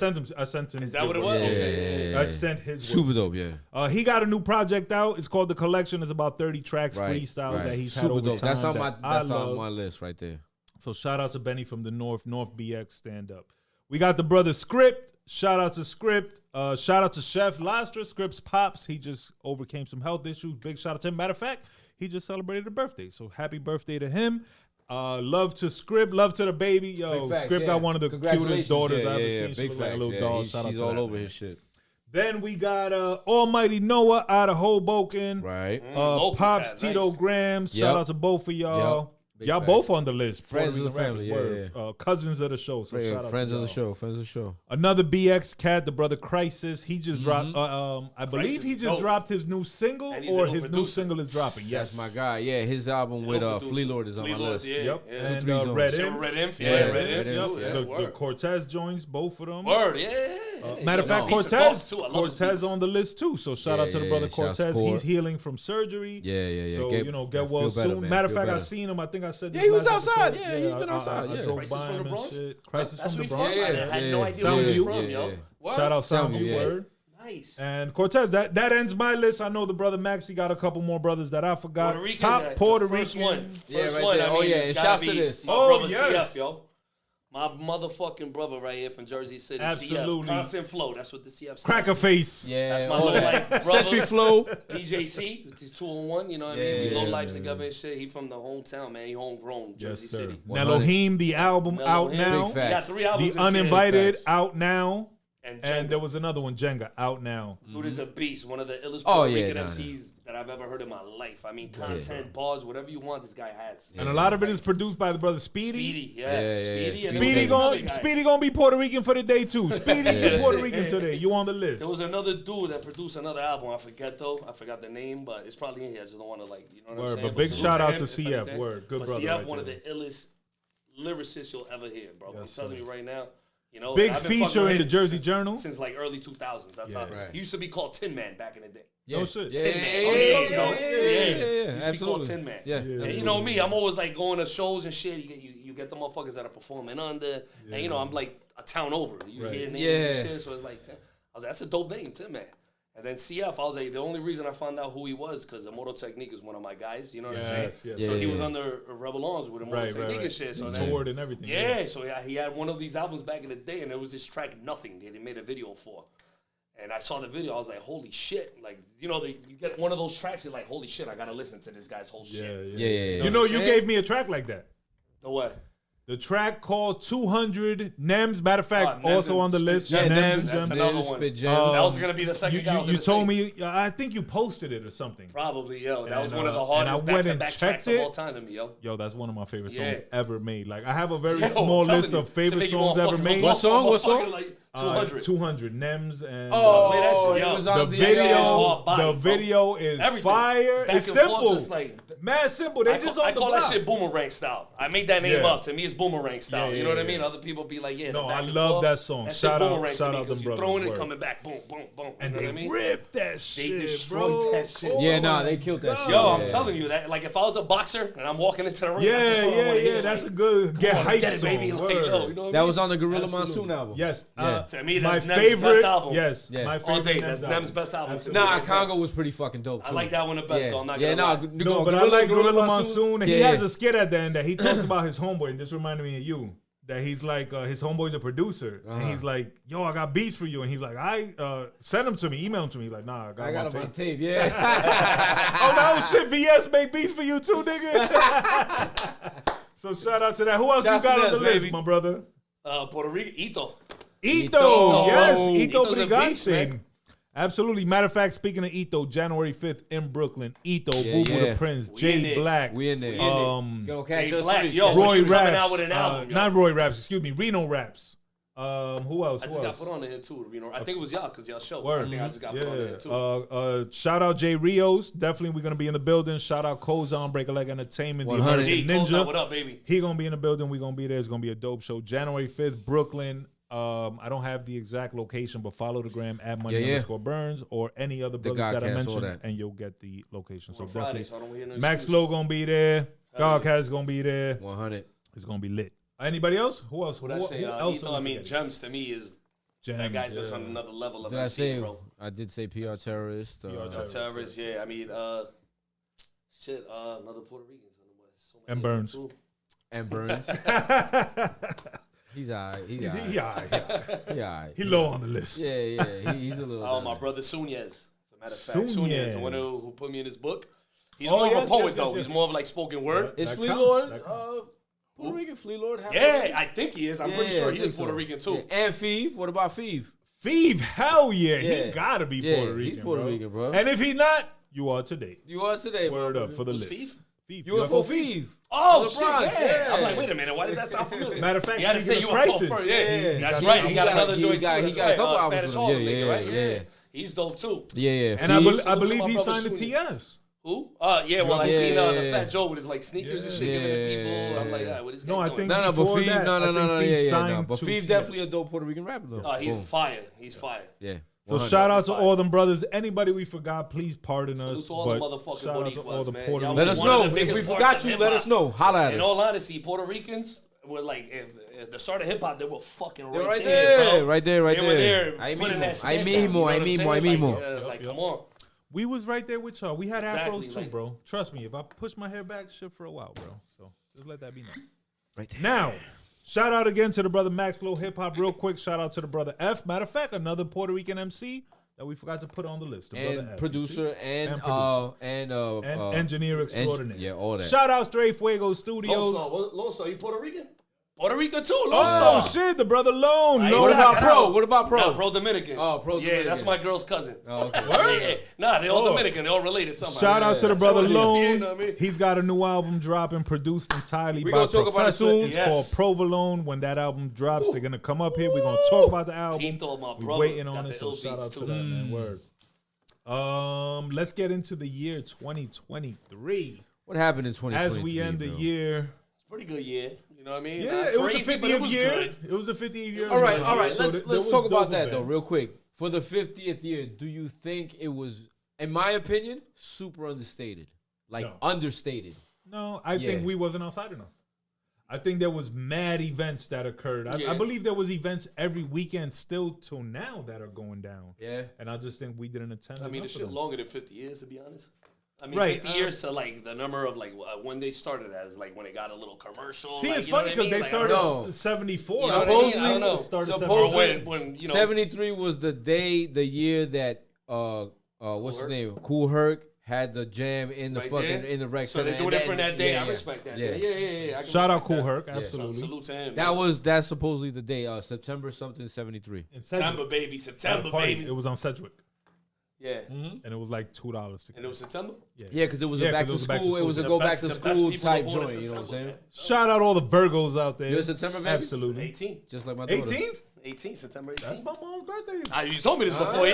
Speaker 3: sent him.
Speaker 4: Is that what it was?
Speaker 1: Yeah.
Speaker 3: I sent his
Speaker 1: super dope, yeah.
Speaker 3: He got a new project out. It's called The Collection. It's about 30 tracks, freestyle that he's had over time.
Speaker 1: That's on my list right there.
Speaker 3: So shout out to Benny from the North BX stand up. We got the brother Script. Shout out to Script. Shout out to Chef Lastra. Script's pops. He just overcame some health issues. Big shout out to him. Matter of fact, he just celebrated a birthday. So happy birthday to him. Love to Script. Love to the baby. Yo, Script got one of the cutest daughters I've ever seen. She look like a little doll. Shout out to
Speaker 1: she's all over his shit.
Speaker 3: Then we got Almighty Noah out of Hoboken.
Speaker 1: Right.
Speaker 3: Pops Tito Grams. Shout out to both of y'all. Y'all both on the list.
Speaker 1: Friends of the family,
Speaker 3: cousins of the show. So shout out
Speaker 1: friends
Speaker 3: to
Speaker 1: of the show. Friends of the show.
Speaker 3: Another BX cat, the brother Crisis. He just dropped. I believe he just dropped his new single, or his new single is dropping. Yes,
Speaker 1: that's my guy. Yeah, his album with Flea Lord is on my list.
Speaker 3: Yep, and Red Inf. The Cortez joints, both of them.
Speaker 4: Word, yeah.
Speaker 3: Matter of fact, Cortez on the list too. So shout out to the brother Cortez. He's healing from surgery.
Speaker 1: Yeah.
Speaker 3: So get well soon. Matter of fact, I seen him. I think I said this
Speaker 1: he was outside.
Speaker 3: Episode.
Speaker 1: Yeah, he's been outside.
Speaker 3: I drove by him and shit. Crisis from the Bronx.
Speaker 4: I had no idea where he was from, yo.
Speaker 3: Shout out Soundview. Word.
Speaker 4: Nice.
Speaker 3: And Cortez, that ends my list. I know the brother Maxie got a couple more brothers that I forgot.
Speaker 4: Puerto Rican,
Speaker 3: Top Puerto Rican.
Speaker 4: First one.
Speaker 1: And shouts to this.
Speaker 4: Brother CF, yo. My motherfucking brother right here from Jersey City.
Speaker 3: Absolutely.
Speaker 4: CF. Constant Flow. That's what the CF stands
Speaker 3: Cracker face.
Speaker 1: Yeah.
Speaker 4: That's my low life brother.
Speaker 1: Century Flow.
Speaker 4: PJC, which is 2-on-1, you know what I mean? We low lives together and shit. He from the hometown, man. He homegrown, Jersey City.
Speaker 3: Nelohim, the album out now.
Speaker 4: We got 3 albums.
Speaker 3: The Uninvited out now. And there was another one, Jenga, out now.
Speaker 4: Dude is a beast. One of the illest Puerto Rican MCs that I've ever heard in my life. I mean, content, bars, whatever you want, this guy has.
Speaker 3: And a lot of it is produced by the brother Speedy.
Speaker 4: Speedy
Speaker 3: gonna be Puerto Rican for the day too. Speedy Puerto Rican today. You on the list?
Speaker 4: There was another dude that produced another album. I forgot the name, but it's probably in here. I just don't want to you know what I'm saying?
Speaker 3: But big shout out to CF. Word, good brother.
Speaker 4: CF, one of the illest lyricists you'll ever hear, bro. I'm telling you right now. You know,
Speaker 3: big feature in the Jersey Journal
Speaker 4: since like early 2000s. That's how he used to be called Tin Man back in the day.
Speaker 3: No shit.
Speaker 4: Tin Man. Yeah. Used to be called Tin Man.
Speaker 1: Yeah.
Speaker 4: And you know me, I'm always like going to shows and shit. You get the motherfuckers that are performing under, and you know I'm like a town over. You hear names and shit, so it's like I was like, that's a dope name, Tin Man. And then CF, I was like, the only reason I found out who he was because Immortal Technique is one of my guys. You know what I'm saying?
Speaker 3: Yes.
Speaker 4: So he was under Rebel Arms with Immortal Technique and shit. So
Speaker 3: toured and everything.
Speaker 4: Yeah, so he had one of these albums back in the day, and there was this track, Nothing, that he made a video for. And I saw the video, I was like, holy shit. Like, you know, you get one of those tracks, you're like, holy shit, I got to listen to this guy's whole shit.
Speaker 1: Yeah.
Speaker 3: You know, you gave me a track like that.
Speaker 4: The what?
Speaker 3: The track called 200 Nems. Matter of fact, also on the list.
Speaker 4: Yeah,
Speaker 3: Nems.
Speaker 4: That's another one. That was going to be the second guy.
Speaker 3: You told me, I think you posted it or something.
Speaker 4: Probably, yo. That was one of the hardest back-to-back tracks of all time to me, yo.
Speaker 3: Yo, that's one of my favorite songs ever made. Like, I have a very small list of favorite songs ever made.
Speaker 1: What song?
Speaker 4: Like 200.
Speaker 3: 200 Nems and
Speaker 1: it was on
Speaker 3: the video is fire. It's simple. Mad simple. They just on the block.
Speaker 4: I call that shit boomerang style. I made that name up. To me, it's boomerang style. You know what I mean? Other people be like,
Speaker 3: no, I love that song. Shout out them brothers.
Speaker 4: Throwing it, coming back, boom, boom, boom.
Speaker 3: And they ripped that shit,
Speaker 4: They destroyed that shit.
Speaker 1: Yeah, they killed that shit.
Speaker 4: Yo, I'm telling you that. Like, if I was a boxer and I'm walking into the ring,
Speaker 3: that's a good get hype song.
Speaker 4: Baby. Like, you know what
Speaker 1: that was on the Gorilla Monsoon album.
Speaker 3: Yes.
Speaker 4: To me, that's Nem's best album.
Speaker 3: Yes. My favorite.
Speaker 4: That's Nem's best album.
Speaker 1: Nah, Congo was pretty fucking dope too.
Speaker 4: I like that one the best though. I'm not gonna lie.
Speaker 3: No, but I like Gorilla Monsoon. He has a skit at the end that he talks about his homeboy, and this reminded me of you. That he's like, his homeboy's a producer, and he's like, yo, I got beats for you, and he's like, send them to me, email them to me. He's like, nah, I got them on tape. Oh no, shit, VS make beats for you too, nigga. So shout out to that. Who else you got on the list, my brother?
Speaker 4: Puerto Rico, Ito,
Speaker 3: yes, Ito
Speaker 4: Ito's a beast, man.
Speaker 3: Absolutely. Matter of fact, speaking of Ito, January 5th in Brooklyn, Ito, Boo Boo the Prince, Jay Black.
Speaker 1: We in there.
Speaker 4: Jay Black. Yo,
Speaker 3: Roy
Speaker 4: Raps. Out with an album,
Speaker 3: not Roy Raps, excuse me, Reno Raps. Who else?
Speaker 4: I just got put on there too, Reno. I think it was y'all, because y'all show.
Speaker 3: Word.
Speaker 4: I think I just got put on there too.
Speaker 3: Shout out Jay Rios. Definitely we're going to be in the building. Shout out Kozon, Break a Leg Entertainment, the American Ninja.
Speaker 4: What up, baby?
Speaker 3: He going to be in the building. We're going to be there. It's going to be a dope show. January 5th, Brooklyn. I don't have the exact location, but follow the gram at Money_Burns or any other brothers that I mentioned, and you'll get the location. So
Speaker 4: Friday,
Speaker 3: definitely, Maxlo gonna be there. GAHHD gonna be there.
Speaker 1: 100.
Speaker 3: It's gonna be lit. Anybody else? Who else?
Speaker 4: What I say? I mean, Gems to me is that guy's just on another level of MC, bro.
Speaker 1: I did say PR terrorist.
Speaker 4: PR terrorist, yeah. I mean, another Puerto Rican.
Speaker 3: And Burns.
Speaker 4: And
Speaker 1: Burns. He's all right. He all right.
Speaker 3: He low on the list.
Speaker 1: Yeah. He's a little.
Speaker 4: Oh, my brother Sunez. As a matter of fact, Sunez, the one who put me in his book. He's more of a poet, though. He's more of like spoken word.
Speaker 1: Is Flea Lord Puerto Rican? Flea Lord?
Speaker 4: Yeah, I think he is. I'm pretty sure he is Puerto Rican, too.
Speaker 1: Yeah. And Feeve. What about Feeve?
Speaker 3: Feeve, hell yeah. He gotta be Puerto Rican.
Speaker 1: He's Puerto Rican, bro.
Speaker 3: And if he's not, you are today. Word
Speaker 1: bro.
Speaker 3: up for the list.
Speaker 4: Feeve?
Speaker 1: UFO Feeve.
Speaker 4: Oh, shit, yeah. I'm like, wait a minute. Why does that sound familiar?
Speaker 3: Matter of fact,
Speaker 4: you got to say UFO first. Yeah. That's right. He got another joint, too.
Speaker 1: He got a couple
Speaker 4: albums.
Speaker 1: Spanish
Speaker 4: nigga, right? Yeah. He's dope, too.
Speaker 1: Yeah.
Speaker 3: And I believe he signed to TS.
Speaker 4: Who? Yeah, well, I seen the Fat Joe with his like sneakers and shit giving to people. I'm like, all right, what is going on?
Speaker 3: I think
Speaker 1: but Feeve,
Speaker 3: no.
Speaker 1: But Feeve definitely a dope Puerto Rican rapper, though.
Speaker 4: He's fire. He's fire.
Speaker 1: Yeah.
Speaker 3: So shout out to all them brothers. Anybody we forgot, please pardon us.
Speaker 4: To all the motherfucking
Speaker 3: shout out to all the Puerto Ricans.
Speaker 1: Let us know. If we forgot you, let us know. Holla at us.
Speaker 4: In all honesty, Puerto Ricans, We're like, if the start of hip hop, they were fucking
Speaker 1: right
Speaker 4: there, bro.
Speaker 1: Right there.
Speaker 4: They were there.
Speaker 1: I
Speaker 4: mismo.
Speaker 1: mismo.
Speaker 4: Like, come on.
Speaker 3: We was right there with y'all. We had
Speaker 4: Exactly,
Speaker 3: afros too,
Speaker 4: like,
Speaker 3: bro. Trust me, if I push my hair back, shit for a while, bro. So just let that be known.
Speaker 1: Right there.
Speaker 3: Now, shout out again to the brother Maxlo Hip Hop. Real quick, shout out to the brother F. Matter of fact, another Puerto Rican MC that we forgot to put on the list. The brother F,
Speaker 1: producer and
Speaker 3: engineer extraordinaire.
Speaker 1: Yeah, all that.
Speaker 3: Shout out Stray Fuego Studios.
Speaker 4: Loso, you Puerto Rican? Puerto Rico too, Loso.
Speaker 3: Oh shit, the brother Lone.
Speaker 4: Right,
Speaker 3: Lone
Speaker 1: What about Pro?
Speaker 4: Nah, Pro Dominican.
Speaker 1: Oh, Pro Dominican.
Speaker 4: Yeah, that's my girl's cousin.
Speaker 1: Oh, okay.
Speaker 4: Nah, they all Dominican. They all related somehow.
Speaker 3: Shout out to the brother Lone.
Speaker 4: You know what I mean?
Speaker 3: He's got a new album dropping, produced entirely by
Speaker 1: gonna talk about it soon.
Speaker 3: It's called Provolone. When that album drops, they're gonna come up here. We're gonna talk about the album. We're waiting on it, so shout out to that, man. Word. Let's get into the year 2023.
Speaker 1: What happened in 2023?
Speaker 3: As we end the year.
Speaker 4: It's a pretty good year. You know what I mean?
Speaker 3: Yeah,
Speaker 4: Not
Speaker 3: it was
Speaker 4: crazy,
Speaker 3: the
Speaker 4: but it
Speaker 3: 50th
Speaker 4: was
Speaker 3: year.
Speaker 4: good.
Speaker 3: It was the 50th year.
Speaker 1: All right.
Speaker 3: So
Speaker 1: Let's talk about that,
Speaker 3: events.
Speaker 1: though, real quick. For the 50th year, do you think it was, in my opinion, super understated? Like, understated?
Speaker 3: No, I think we wasn't outside enough. I think there was mad events that occurred. I believe there was events every weekend still till now that are going down.
Speaker 1: Yeah.
Speaker 3: And I just think we didn't attend.
Speaker 4: I mean, it's shit longer than 50 years, to be honest. I mean,
Speaker 3: Right.
Speaker 4: 50 years to like the number of like when they started as like when it got a little commercial.
Speaker 3: See,
Speaker 4: like,
Speaker 3: it's
Speaker 4: you know
Speaker 3: funny
Speaker 4: what I
Speaker 3: because
Speaker 4: mean?
Speaker 3: they
Speaker 4: Like,
Speaker 3: started 74.
Speaker 4: You know what I mean? I don't know.
Speaker 3: Started
Speaker 4: when you know,
Speaker 1: 73 was the year that, what's his name? Kool Herc had the jam in the in the rec
Speaker 4: so
Speaker 1: center.
Speaker 4: they do it for that day. I respect that. Yeah.
Speaker 3: Shout out Kool Herc, absolutely.
Speaker 4: Salute to him.
Speaker 1: That's supposedly the day, September something 73.
Speaker 4: September, baby. September, baby.
Speaker 3: It was on Sedgwick.
Speaker 4: Yeah.
Speaker 3: And it was like $2 to
Speaker 4: And it was September?
Speaker 1: Yeah, because it was a back to school. It was a go back to school type joint. You know what I'm saying?
Speaker 3: Shout out all the Virgos out there.
Speaker 1: You're September, baby?
Speaker 3: Absolutely.
Speaker 4: 18.
Speaker 1: Just like my daughter.
Speaker 4: 18th, September 18th.
Speaker 3: That's my mom's birthday.
Speaker 4: You told me this before,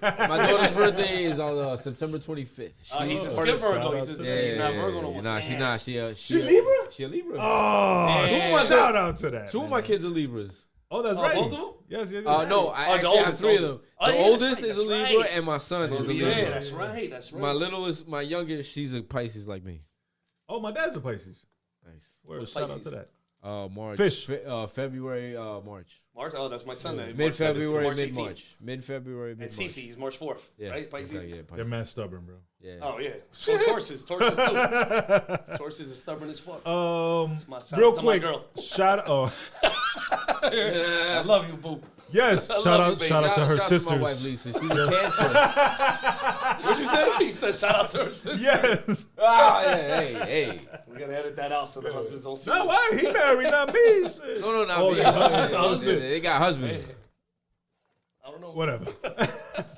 Speaker 1: My daughter's birthday is on September 25th.
Speaker 4: He's a skip Virgo. He's just not Virgo no more.
Speaker 1: Nah, she not. She
Speaker 3: Libra?
Speaker 1: She a Libra.
Speaker 3: Oh, shout out to that.
Speaker 1: Two of my kids are Libras.
Speaker 3: Oh, that's right.
Speaker 4: Both of them?
Speaker 3: Yes.
Speaker 1: No, I actually have three of them. The oldest is a Libra, and my son is a Libra.
Speaker 4: Yeah, that's right.
Speaker 1: My youngest, she's a Pisces like me.
Speaker 3: Oh, my dad's a Pisces.
Speaker 1: Nice.
Speaker 3: Shout out to that.
Speaker 1: March.
Speaker 3: Fish.
Speaker 1: February, March.
Speaker 4: March? Oh, that's my son.
Speaker 1: Mid-February, mid-March. Mid-February,
Speaker 4: And
Speaker 1: mid-March.
Speaker 4: Cece, he's March 4th, right? Pisces?
Speaker 1: Exactly, yeah, Pisces.
Speaker 3: They're mad stubborn, bro.
Speaker 1: Yeah.
Speaker 4: Oh, yeah. So Tauruses too. Tauruses is stubborn as fuck.
Speaker 3: Real quick. Shout out.
Speaker 4: I love you, boo.
Speaker 3: Yes, shout out to her sisters.
Speaker 1: To my wife, Lisa. She's a Cancer.
Speaker 4: What'd you say? He said shout out to her sisters.
Speaker 3: Yes.
Speaker 1: Hey.
Speaker 4: We're going to edit that out so the husbands don't see
Speaker 3: No,
Speaker 4: us.
Speaker 3: why? He married, not me.
Speaker 1: No, not me. They got husbands.
Speaker 4: I don't know.
Speaker 3: Whatever.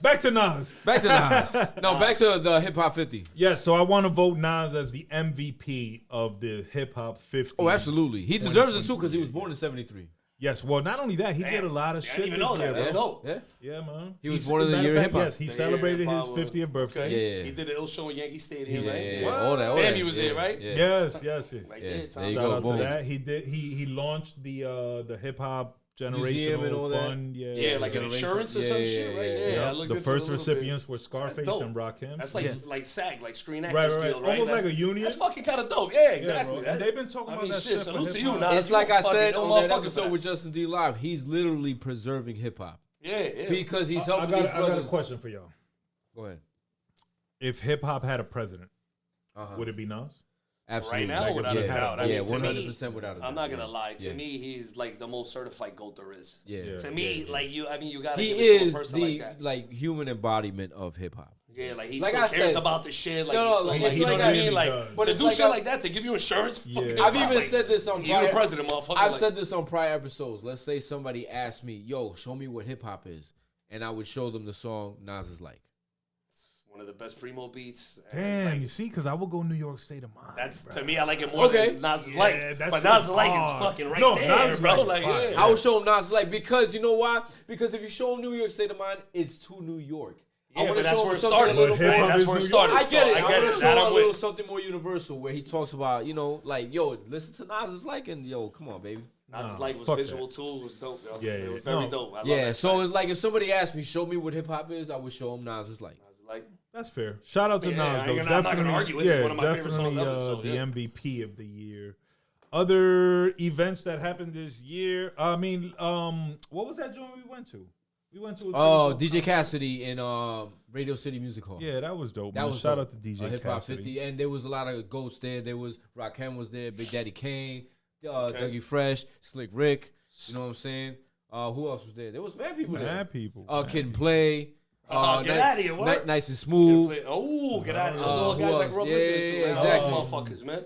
Speaker 3: Back to Nas.
Speaker 1: Back to the Hip Hop 50.
Speaker 3: Yes, so I want to vote Nas as the MVP of the Hip Hop 50.
Speaker 1: Oh, absolutely. He deserves it too because he was born in 73.
Speaker 3: Yes, well, not only that, he did a lot of
Speaker 4: I
Speaker 3: shit
Speaker 4: didn't even
Speaker 3: this
Speaker 4: know
Speaker 3: year,
Speaker 4: that. That's dope.
Speaker 3: Yeah, man.
Speaker 1: He was born in the year of hip hop.
Speaker 3: Yes, he celebrated his 50th birthday.
Speaker 4: Okay.
Speaker 1: Yeah.
Speaker 4: He did the ill show in Yankee Stadium, right?
Speaker 1: Yeah. All that.
Speaker 4: Sammy was there, right?
Speaker 1: Yeah.
Speaker 3: Yes.
Speaker 4: Right there, Tom.
Speaker 1: There you
Speaker 3: Shout
Speaker 1: go.
Speaker 3: out
Speaker 1: Boom.
Speaker 3: to that. He did. He launched the hip hop
Speaker 1: Museum and all
Speaker 3: generational
Speaker 1: that.
Speaker 3: fund.
Speaker 4: Yeah, like an insurance or some shit, right? Yeah, I looked
Speaker 3: The
Speaker 4: into
Speaker 3: first
Speaker 4: it a little
Speaker 3: recipients were Scarface
Speaker 4: That's dope.
Speaker 3: and Rakim.
Speaker 4: That's like SAG, like Screen
Speaker 3: right,
Speaker 4: Actors
Speaker 3: right.
Speaker 4: Guild, right?
Speaker 3: Almost like a union.
Speaker 4: That's fucking kind of dope. Yeah, exactly.
Speaker 3: And they've been talking about that
Speaker 4: shit.
Speaker 3: shit
Speaker 4: Salute
Speaker 3: for
Speaker 4: to you,
Speaker 3: hip-hop.
Speaker 4: Nas.
Speaker 1: It's like I said
Speaker 4: no
Speaker 1: on that
Speaker 4: motherfucker
Speaker 1: episode
Speaker 4: for
Speaker 1: with Justin D Live. He's literally preserving hip hop.
Speaker 4: Yeah.
Speaker 1: Because he's helping
Speaker 3: I
Speaker 1: these
Speaker 3: got
Speaker 1: brothers.
Speaker 3: a question for y'all.
Speaker 1: Go ahead.
Speaker 3: If hip hop had a president, would it be Nas?
Speaker 1: Absolutely.
Speaker 4: Right now, without a doubt. I mean, to me,
Speaker 1: 100% without a doubt.
Speaker 4: I'm not gonna lie. To me, he's like the most certified GOAT there is.
Speaker 1: Yeah.
Speaker 4: To me, like you gotta.
Speaker 1: He
Speaker 4: give it to a
Speaker 1: is
Speaker 4: person
Speaker 1: the
Speaker 4: like that.
Speaker 1: human embodiment of hip hop.
Speaker 4: Yeah, like he
Speaker 1: Like
Speaker 4: still
Speaker 1: I
Speaker 4: cares
Speaker 1: said-
Speaker 4: about the shit. Like,
Speaker 1: No,
Speaker 4: he's
Speaker 1: it's
Speaker 4: you know
Speaker 1: like
Speaker 4: what I
Speaker 1: I-
Speaker 4: mean? Like,
Speaker 1: But
Speaker 4: to
Speaker 1: it's
Speaker 4: do
Speaker 1: like
Speaker 4: shit
Speaker 1: I-
Speaker 4: like that, to give you insurance. Fucking
Speaker 1: I've
Speaker 4: hip-hop,
Speaker 1: even
Speaker 4: like,
Speaker 1: said this on
Speaker 4: you're the
Speaker 1: prior.
Speaker 4: president, motherfucker.
Speaker 1: I've
Speaker 4: like,
Speaker 1: said this on prior episodes. Let's say somebody asked me, "Yo, show me what hip hop is," and I would show them the song Nas is like.
Speaker 4: one of the best primo beats.
Speaker 3: Damn, you see, because I will go New York State of Mind.
Speaker 4: That's to me. I like it more than Nas is like.
Speaker 3: that
Speaker 4: But
Speaker 3: shit
Speaker 4: Nas is like
Speaker 3: hard.
Speaker 4: is fucking right
Speaker 3: No,
Speaker 4: there,
Speaker 3: Nas is
Speaker 4: bro.
Speaker 3: like
Speaker 4: Like,
Speaker 3: fire.
Speaker 4: yeah.
Speaker 1: I would show him Nas is like because you know why? Because if you show him New York State of Mind, it's too New York.
Speaker 4: Yeah,
Speaker 1: I
Speaker 4: but
Speaker 1: want to
Speaker 4: that's
Speaker 1: show
Speaker 4: where
Speaker 1: him
Speaker 4: it
Speaker 1: something
Speaker 4: started.
Speaker 1: a little
Speaker 3: But hip-hop
Speaker 1: more.
Speaker 4: That's
Speaker 3: is
Speaker 4: where it
Speaker 3: New
Speaker 4: started.
Speaker 1: I get it. I want to
Speaker 4: That
Speaker 1: show
Speaker 4: I'm
Speaker 1: a little
Speaker 4: with.
Speaker 1: something more universal where he talks about, you know, like, yo, listen to Nas is like, and yo, come on, baby.
Speaker 4: Nas is like was
Speaker 3: fuck
Speaker 4: visual too. Was dope, yo.
Speaker 3: Yeah,
Speaker 4: It was
Speaker 3: yeah.
Speaker 4: very
Speaker 3: No.
Speaker 4: dope. I love
Speaker 1: Yeah,
Speaker 4: that
Speaker 1: so
Speaker 4: fact.
Speaker 1: it's like if somebody asked me, show me what hip hop is, I would show him Nas is like.
Speaker 4: Nas is like.
Speaker 3: That's fair. Shout out to
Speaker 4: Yeah,
Speaker 3: Nas,
Speaker 4: I ain't
Speaker 3: though.
Speaker 4: gonna- I'm not
Speaker 3: Definitely,
Speaker 4: gonna argue with it. It's one of my favorite
Speaker 3: definitely
Speaker 4: songs ever, so,
Speaker 3: the
Speaker 4: yeah.
Speaker 3: MVP of the year. Other events that happened this year. I mean, what was that joint we went to? We went to
Speaker 1: DJ GAHHD in Radio City Music Hall.
Speaker 3: Yeah, that was dope.
Speaker 1: That was
Speaker 3: shout
Speaker 1: dope.
Speaker 3: out to DJ
Speaker 1: Hip Hop
Speaker 3: GAHHD.
Speaker 1: 50, and there was a lot of goats there. There was Rakim was there, Big Daddy Kane, Dougie Fresh, Slick Rick. You know what I'm saying? Who else was there? There was mad people there.
Speaker 3: Mad people.
Speaker 1: Kid and Play.
Speaker 4: Get out of here, what?
Speaker 1: Nice and Smooth.
Speaker 4: Get out of here. Those all guys I grew up listening to.
Speaker 1: Yeah, exactly.
Speaker 4: Motherfuckers, man.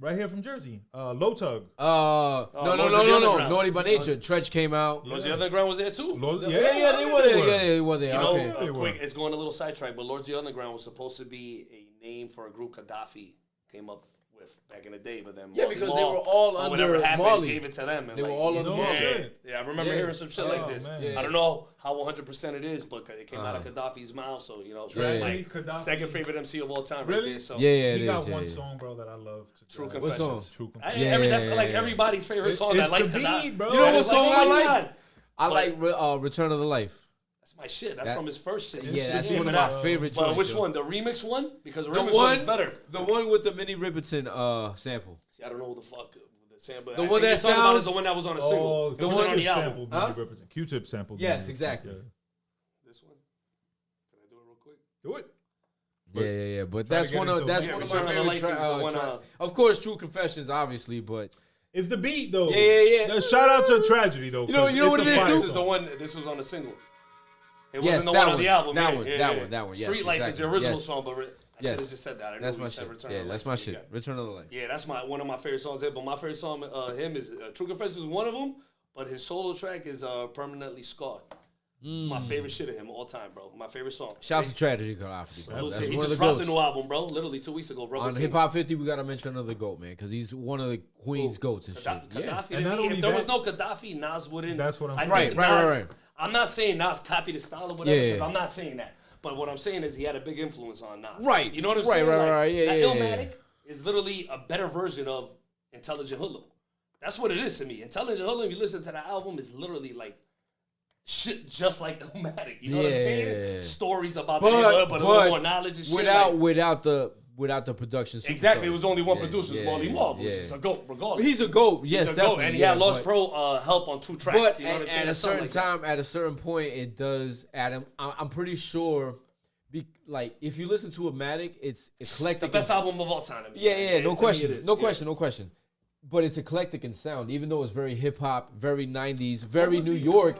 Speaker 3: Right here from Jersey. Low Tug.
Speaker 1: No. Naughty by Nature. Trench came out.
Speaker 4: Lords of the Underground was there too.
Speaker 1: Yeah, they were there. Yeah, they were there.
Speaker 4: You know,
Speaker 1: Okay.
Speaker 4: quick, it's going a little sidetrack, but Lords of the Underground was supposed to be a name for a group Gaddafi came up with back in the day, but then
Speaker 1: because they were all under
Speaker 4: whatever happened,
Speaker 1: Marley.
Speaker 4: gave it to them. And
Speaker 1: They were all under Marley.
Speaker 4: Yeah, I remember hearing some shit like this.
Speaker 3: Man.
Speaker 4: I don't know how 100% it is, but it came out of Gaddafi's mouth, so you know, that's my second favorite MC of all time.
Speaker 3: Really?
Speaker 4: Right there, so.
Speaker 1: Yeah,
Speaker 3: He got one song, bro, that I love.
Speaker 4: True
Speaker 3: What
Speaker 4: Confessions.
Speaker 3: True Confessions.
Speaker 4: That's like everybody's favorite song that likes Gaddafi.
Speaker 3: Bro.
Speaker 1: You know what song I like?
Speaker 4: God.
Speaker 1: I like Return of the Life.
Speaker 4: That's my shit. That's from his first shit.
Speaker 1: Yeah, that's one of my favorite
Speaker 4: But
Speaker 1: joints.
Speaker 4: which one? The remix one? Because the
Speaker 1: The
Speaker 4: remix one is better.
Speaker 1: The one with the Minnie Riperton sample.
Speaker 4: See, I don't know who the fuck the sample.
Speaker 1: The one that sounds.
Speaker 4: The one that was on a single.
Speaker 3: The
Speaker 4: one on the album.
Speaker 3: Q-Tip sample.
Speaker 1: Yes, exactly.
Speaker 4: This one. Can I do it real quick?
Speaker 3: Do it.
Speaker 1: Yeah. But that's one of my favorite tracks. Of course, True Confessions, obviously, but
Speaker 3: it's the beat though.
Speaker 1: Yeah.
Speaker 3: Shout out to Tragedy though.
Speaker 1: You know what it is too?
Speaker 4: This is the one. This was on the single. It
Speaker 1: Yes,
Speaker 4: wasn't the
Speaker 1: that
Speaker 4: one on the album.
Speaker 1: that one. Yes,
Speaker 4: Street Life is the
Speaker 1: exactly.
Speaker 4: original
Speaker 1: Yes.
Speaker 4: song, but I should have just said that. I
Speaker 1: That's
Speaker 4: knew
Speaker 1: my
Speaker 4: you said
Speaker 1: shit.
Speaker 4: Return
Speaker 1: Yeah,
Speaker 4: of the
Speaker 1: that's
Speaker 4: Life.
Speaker 1: my shit. Return of the Life.
Speaker 4: Yeah, that's one of my favorite songs there. But my favorite song, him is True Confessions is one of them. But his solo track is Permanently Scarred. It's my favorite shit of him all time, bro. My favorite song.
Speaker 1: Shouts to Tragedy Gaddafi, bro. That's
Speaker 4: He
Speaker 1: one of the
Speaker 4: just dropped
Speaker 1: goats.
Speaker 4: a new album, bro. Literally 2 weeks ago.
Speaker 1: On Hip Hop 50, we gotta mention another goat, man, because he's one of the Queen's goats and shit.
Speaker 4: Gaddafi,
Speaker 3: And not only
Speaker 4: if there
Speaker 3: that-
Speaker 4: was no Gaddafi, Nas wouldn't.
Speaker 3: That's what I'm saying.
Speaker 1: Right.
Speaker 4: I'm not saying Nas copied his style or whatever,
Speaker 1: Yeah.
Speaker 4: because I'm not saying that. But what I'm saying is he had a big influence on Nas.
Speaker 1: Right.
Speaker 4: You know what I'm saying?
Speaker 1: Right. Yeah.
Speaker 4: Illmatic is literally a better version of Intelligent Hoodlum. That's what it is to me. Intelligent Hoodlum, if you listen to the album, is literally like shit just like Illmatic. You know what I'm saying?
Speaker 1: Yeah.
Speaker 4: Stories about the neighborhood, but a little more knowledge and shit.
Speaker 1: Without the production.
Speaker 4: Exactly. It was only one producer,
Speaker 1: yeah,
Speaker 4: Marley
Speaker 1: yeah,
Speaker 4: Marl, which
Speaker 1: yeah.
Speaker 4: is a GOAT, regardless.
Speaker 1: He's a GOAT, yes,
Speaker 4: He's a
Speaker 1: definitely.
Speaker 4: GOAT, and he had Lost Pro help on 2 tracks.
Speaker 1: But
Speaker 4: You know what I'm saying?
Speaker 1: at a
Speaker 4: That's something
Speaker 1: certain
Speaker 4: like that.
Speaker 1: time, at a certain point, it does, Adam, I'm pretty sure, like, if you listen to Illmatic, it's eclectic.
Speaker 4: It's the best album of all time.
Speaker 1: Yeah, no
Speaker 4: To
Speaker 1: question.
Speaker 4: me it is.
Speaker 1: No question. But it's eclectic in sound. Even though it's very hip-hop, very 90s, very New York,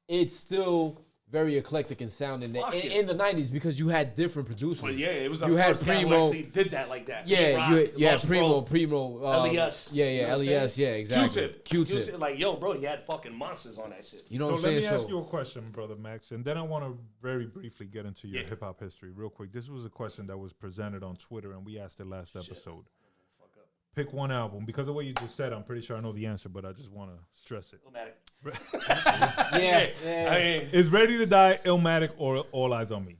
Speaker 1: it's still very eclectic in sound in the 90s because you had different producers.
Speaker 4: But yeah, it was the
Speaker 1: you
Speaker 4: first
Speaker 1: had
Speaker 4: guy who
Speaker 1: Primo.
Speaker 4: actually did that like that.
Speaker 1: Yeah, you had Primo.
Speaker 4: LES.
Speaker 1: Yeah,
Speaker 4: You know what I'm
Speaker 1: LES.
Speaker 4: saying?
Speaker 1: Yeah, exactly.
Speaker 4: Q-Tip. Like, yo, bro, he had fucking monsters on that shit.
Speaker 1: You know
Speaker 3: So
Speaker 1: what I'm
Speaker 3: let
Speaker 1: saying?
Speaker 3: me ask you a question, brother Max, and then I want to very briefly get into your hip hop history real quick. This was a question that was presented on Twitter, and we asked it last episode. Pick one album. Because of what you just said, I'm pretty sure I know the answer, but I just want to stress it.
Speaker 1: Yeah.
Speaker 4: I mean,
Speaker 3: Is Ready to Die Illmatic or All Eyes on Me?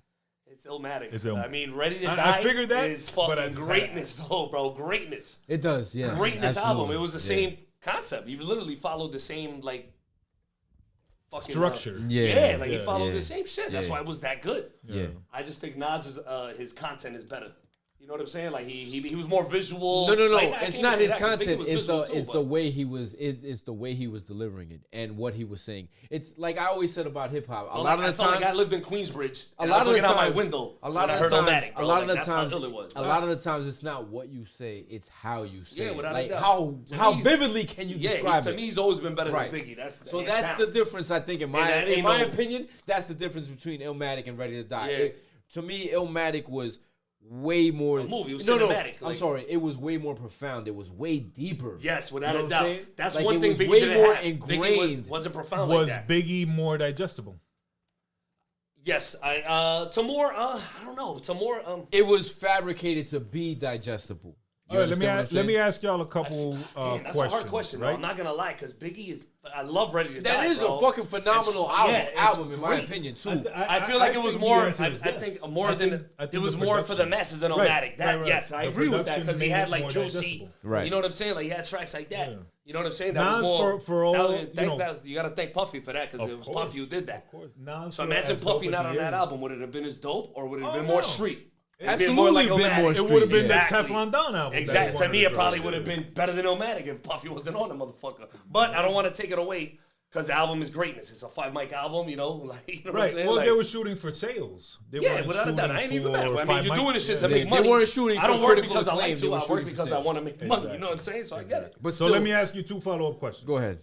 Speaker 4: it's Illmatic.
Speaker 3: It's Illmatic.
Speaker 4: I mean, Ready to
Speaker 3: I
Speaker 4: Die
Speaker 3: figured that,
Speaker 4: is
Speaker 3: but I
Speaker 4: fucking
Speaker 3: just
Speaker 4: greatness, though, bro. Greatness.
Speaker 1: It does, yes.
Speaker 4: Greatness
Speaker 1: absolutely.
Speaker 4: album. It was the same concept. You literally followed the same, like, fucking
Speaker 3: Structure.
Speaker 1: Yeah.
Speaker 4: Like, you followed the same shit. That's why it was that good.
Speaker 1: Yeah.
Speaker 4: I just think Nas's his content is better. You know what I'm saying? Like he was more visual.
Speaker 1: No.
Speaker 4: Like, I
Speaker 1: It's
Speaker 4: can't
Speaker 1: not
Speaker 4: say
Speaker 1: his
Speaker 4: that 'cause Biggie
Speaker 1: content.
Speaker 4: was
Speaker 1: It's
Speaker 4: visual too,
Speaker 1: the
Speaker 4: but-
Speaker 1: way he was. It's the way he was delivering it and what he was saying. It's like I always said about hip hop. A lot of the
Speaker 4: I felt
Speaker 1: times,
Speaker 4: like I lived in Queensbridge.
Speaker 1: a
Speaker 4: And
Speaker 1: lot
Speaker 4: I
Speaker 1: of
Speaker 4: was
Speaker 1: the
Speaker 4: looking out
Speaker 1: times,
Speaker 4: my window.
Speaker 1: a lot
Speaker 4: when
Speaker 1: of
Speaker 4: I
Speaker 1: the
Speaker 4: heard
Speaker 1: times,
Speaker 4: Illmatic, bro.
Speaker 1: a lot of the
Speaker 4: That's how
Speaker 1: times,
Speaker 4: ill it was.
Speaker 1: a lot of the times, it's not what you say. It's how you say
Speaker 4: Yeah,
Speaker 1: it.
Speaker 4: without a
Speaker 1: Like
Speaker 4: doubt.
Speaker 1: how
Speaker 4: me,
Speaker 1: vividly can you describe
Speaker 4: to
Speaker 1: it?
Speaker 4: me, he's always been better
Speaker 1: Right.
Speaker 4: than Biggie. That's
Speaker 1: The difference, I think, in my
Speaker 4: that ain't no-
Speaker 1: opinion, that's the difference between Illmatic and Ready to Die.
Speaker 4: Yeah.
Speaker 1: To me, Illmatic was way more.
Speaker 4: It's a movie. It was
Speaker 1: no,
Speaker 4: cinematic.
Speaker 1: I'm
Speaker 4: Like-
Speaker 1: sorry. It was way more profound. It was way deeper.
Speaker 4: Yes, without
Speaker 1: You know
Speaker 4: a
Speaker 1: what
Speaker 4: doubt.
Speaker 1: I'm saying?
Speaker 4: That's
Speaker 1: Like,
Speaker 4: one
Speaker 1: it
Speaker 4: thing
Speaker 1: was
Speaker 4: Biggie
Speaker 1: way
Speaker 4: didn't
Speaker 1: more
Speaker 4: have.
Speaker 1: ingrained.
Speaker 4: Biggie wasn't profound
Speaker 3: Was
Speaker 4: like that.
Speaker 3: Biggie more digestible?
Speaker 4: Yes, to more. I don't know. To more.
Speaker 1: It was fabricated to be digestible. You
Speaker 3: All right,
Speaker 1: understand what I'm
Speaker 3: let me
Speaker 1: saying?
Speaker 3: ask y'all a couple
Speaker 4: Damn, that's
Speaker 3: questions.
Speaker 4: a hard question. Bro.
Speaker 3: Right?
Speaker 4: I'm not gonna lie, because Biggie is. I love Ready to Die.
Speaker 1: That is
Speaker 4: bro.
Speaker 1: a fucking phenomenal
Speaker 4: It's
Speaker 1: album, in my
Speaker 4: great.
Speaker 1: opinion, too.
Speaker 4: I feel like it was
Speaker 3: think the
Speaker 4: more.
Speaker 3: answer
Speaker 4: I
Speaker 3: is yes.
Speaker 4: think more
Speaker 3: I
Speaker 4: than
Speaker 3: think
Speaker 4: it was
Speaker 3: the
Speaker 4: more for the
Speaker 3: production-
Speaker 4: masses than
Speaker 3: Right,
Speaker 4: Illmatic. That
Speaker 3: right.
Speaker 4: yes, I
Speaker 3: The
Speaker 4: agree with that
Speaker 3: production
Speaker 4: because he
Speaker 3: made
Speaker 4: had
Speaker 3: it
Speaker 4: like
Speaker 3: more
Speaker 4: Juicy.
Speaker 3: digestible.
Speaker 1: Right.
Speaker 4: You know what I'm saying? Like he had tracks like that.
Speaker 3: Yeah.
Speaker 4: You know what I'm saying? That
Speaker 3: Nas
Speaker 4: was more
Speaker 3: for all,
Speaker 4: you got to thank Puffy for that because it was Puffy who did that.
Speaker 3: Of course. Nas
Speaker 4: So
Speaker 3: for
Speaker 4: imagine
Speaker 3: as dope
Speaker 4: Puffy
Speaker 3: as
Speaker 4: not
Speaker 3: he
Speaker 4: on that
Speaker 3: is.
Speaker 4: album. Would it have been as dope or would it have
Speaker 3: Oh,
Speaker 4: been more
Speaker 3: no.
Speaker 4: street?
Speaker 1: Absolutely been more
Speaker 3: It
Speaker 1: street.
Speaker 3: would have been
Speaker 4: Exactly.
Speaker 3: the Teflon Don album.
Speaker 4: Exactly. To me, it probably would have been better than Illmatic if Puffy wasn't on the motherfucker. But I don't want to take it away because the album is greatness. It's a 5-mic album, you know. Like, you know what I'm saying?
Speaker 3: Well,
Speaker 4: like,
Speaker 3: they were shooting for sales. They
Speaker 4: yeah,
Speaker 3: weren't
Speaker 4: without a doubt. I ain't even
Speaker 3: shooting
Speaker 4: mad. I
Speaker 3: for
Speaker 4: mean, you're
Speaker 3: 5
Speaker 4: doing this shit to
Speaker 3: mics.
Speaker 4: make
Speaker 1: They
Speaker 4: money.
Speaker 1: weren't shooting
Speaker 4: I don't
Speaker 1: for
Speaker 4: work
Speaker 1: critical
Speaker 4: because I
Speaker 1: acclaim.
Speaker 4: like
Speaker 1: They
Speaker 4: to.
Speaker 1: were
Speaker 4: I work
Speaker 1: shooting for
Speaker 4: because I
Speaker 1: sales.
Speaker 4: want to make money. You know what I'm saying? So I get it.
Speaker 1: But
Speaker 3: So
Speaker 1: still,
Speaker 3: let me ask you 2 follow-up questions.
Speaker 1: go ahead.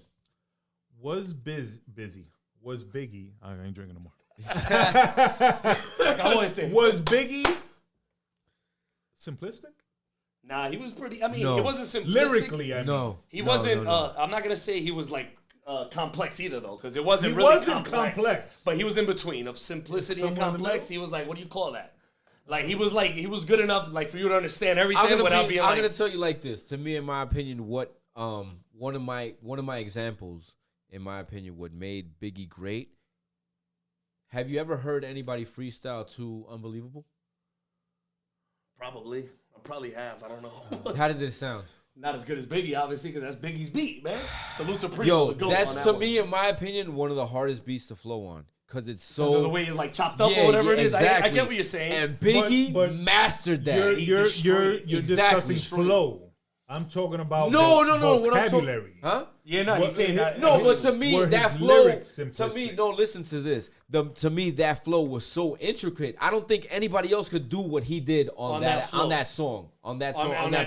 Speaker 3: Was Biggie? I ain't drinking no more. Was Biggie simplistic?
Speaker 4: Nah, he was pretty. I mean,
Speaker 1: No.
Speaker 4: he wasn't simplistic.
Speaker 3: Lyrically, I mean.
Speaker 1: No,
Speaker 4: He
Speaker 1: no,
Speaker 4: wasn't.
Speaker 1: no.
Speaker 4: I'm not gonna say he was like complex either though, because it wasn't
Speaker 3: He
Speaker 4: really
Speaker 3: wasn't complex.
Speaker 4: But he was in between of simplicity and
Speaker 3: Somewhere in the
Speaker 4: complex.
Speaker 3: middle?
Speaker 4: He was like, what do you call that? Like he was good enough like for you to understand everything
Speaker 1: I'm
Speaker 4: without being like.
Speaker 1: gonna tell you like this. To me, in my opinion, what one of my examples, in my opinion, what made Biggie great. Have you ever heard anybody freestyle to Unbelievable?
Speaker 4: Probably. I probably have. I don't know.
Speaker 1: How did it sound?
Speaker 4: Not as good as Biggie, obviously, because that's Biggie's beat, man. Salute to Primo.
Speaker 1: Yo,
Speaker 4: the GOAT
Speaker 1: that's
Speaker 4: on that
Speaker 1: to
Speaker 4: one.
Speaker 1: me, in my opinion, one of the hardest beats to flow on. Because it's so...
Speaker 4: Because of the way it's like chopped up or whatever it is.
Speaker 1: exactly.
Speaker 4: I get what you're saying.
Speaker 1: And Biggie
Speaker 3: But
Speaker 1: mastered that.
Speaker 3: You're
Speaker 1: Exactly.
Speaker 3: discussing flow. I'm talking about
Speaker 1: No. What I'm
Speaker 3: vocabulary.
Speaker 1: Huh?
Speaker 4: Yeah, no, he's saying that.
Speaker 1: No, but to me,
Speaker 3: Were
Speaker 1: that
Speaker 3: his
Speaker 1: flow.
Speaker 3: lyrics
Speaker 1: To me,
Speaker 3: simplistic?
Speaker 1: no. Listen to this. To me, that flow was so intricate. I don't think anybody else could do what he did on that
Speaker 4: flow.
Speaker 1: on that song, on that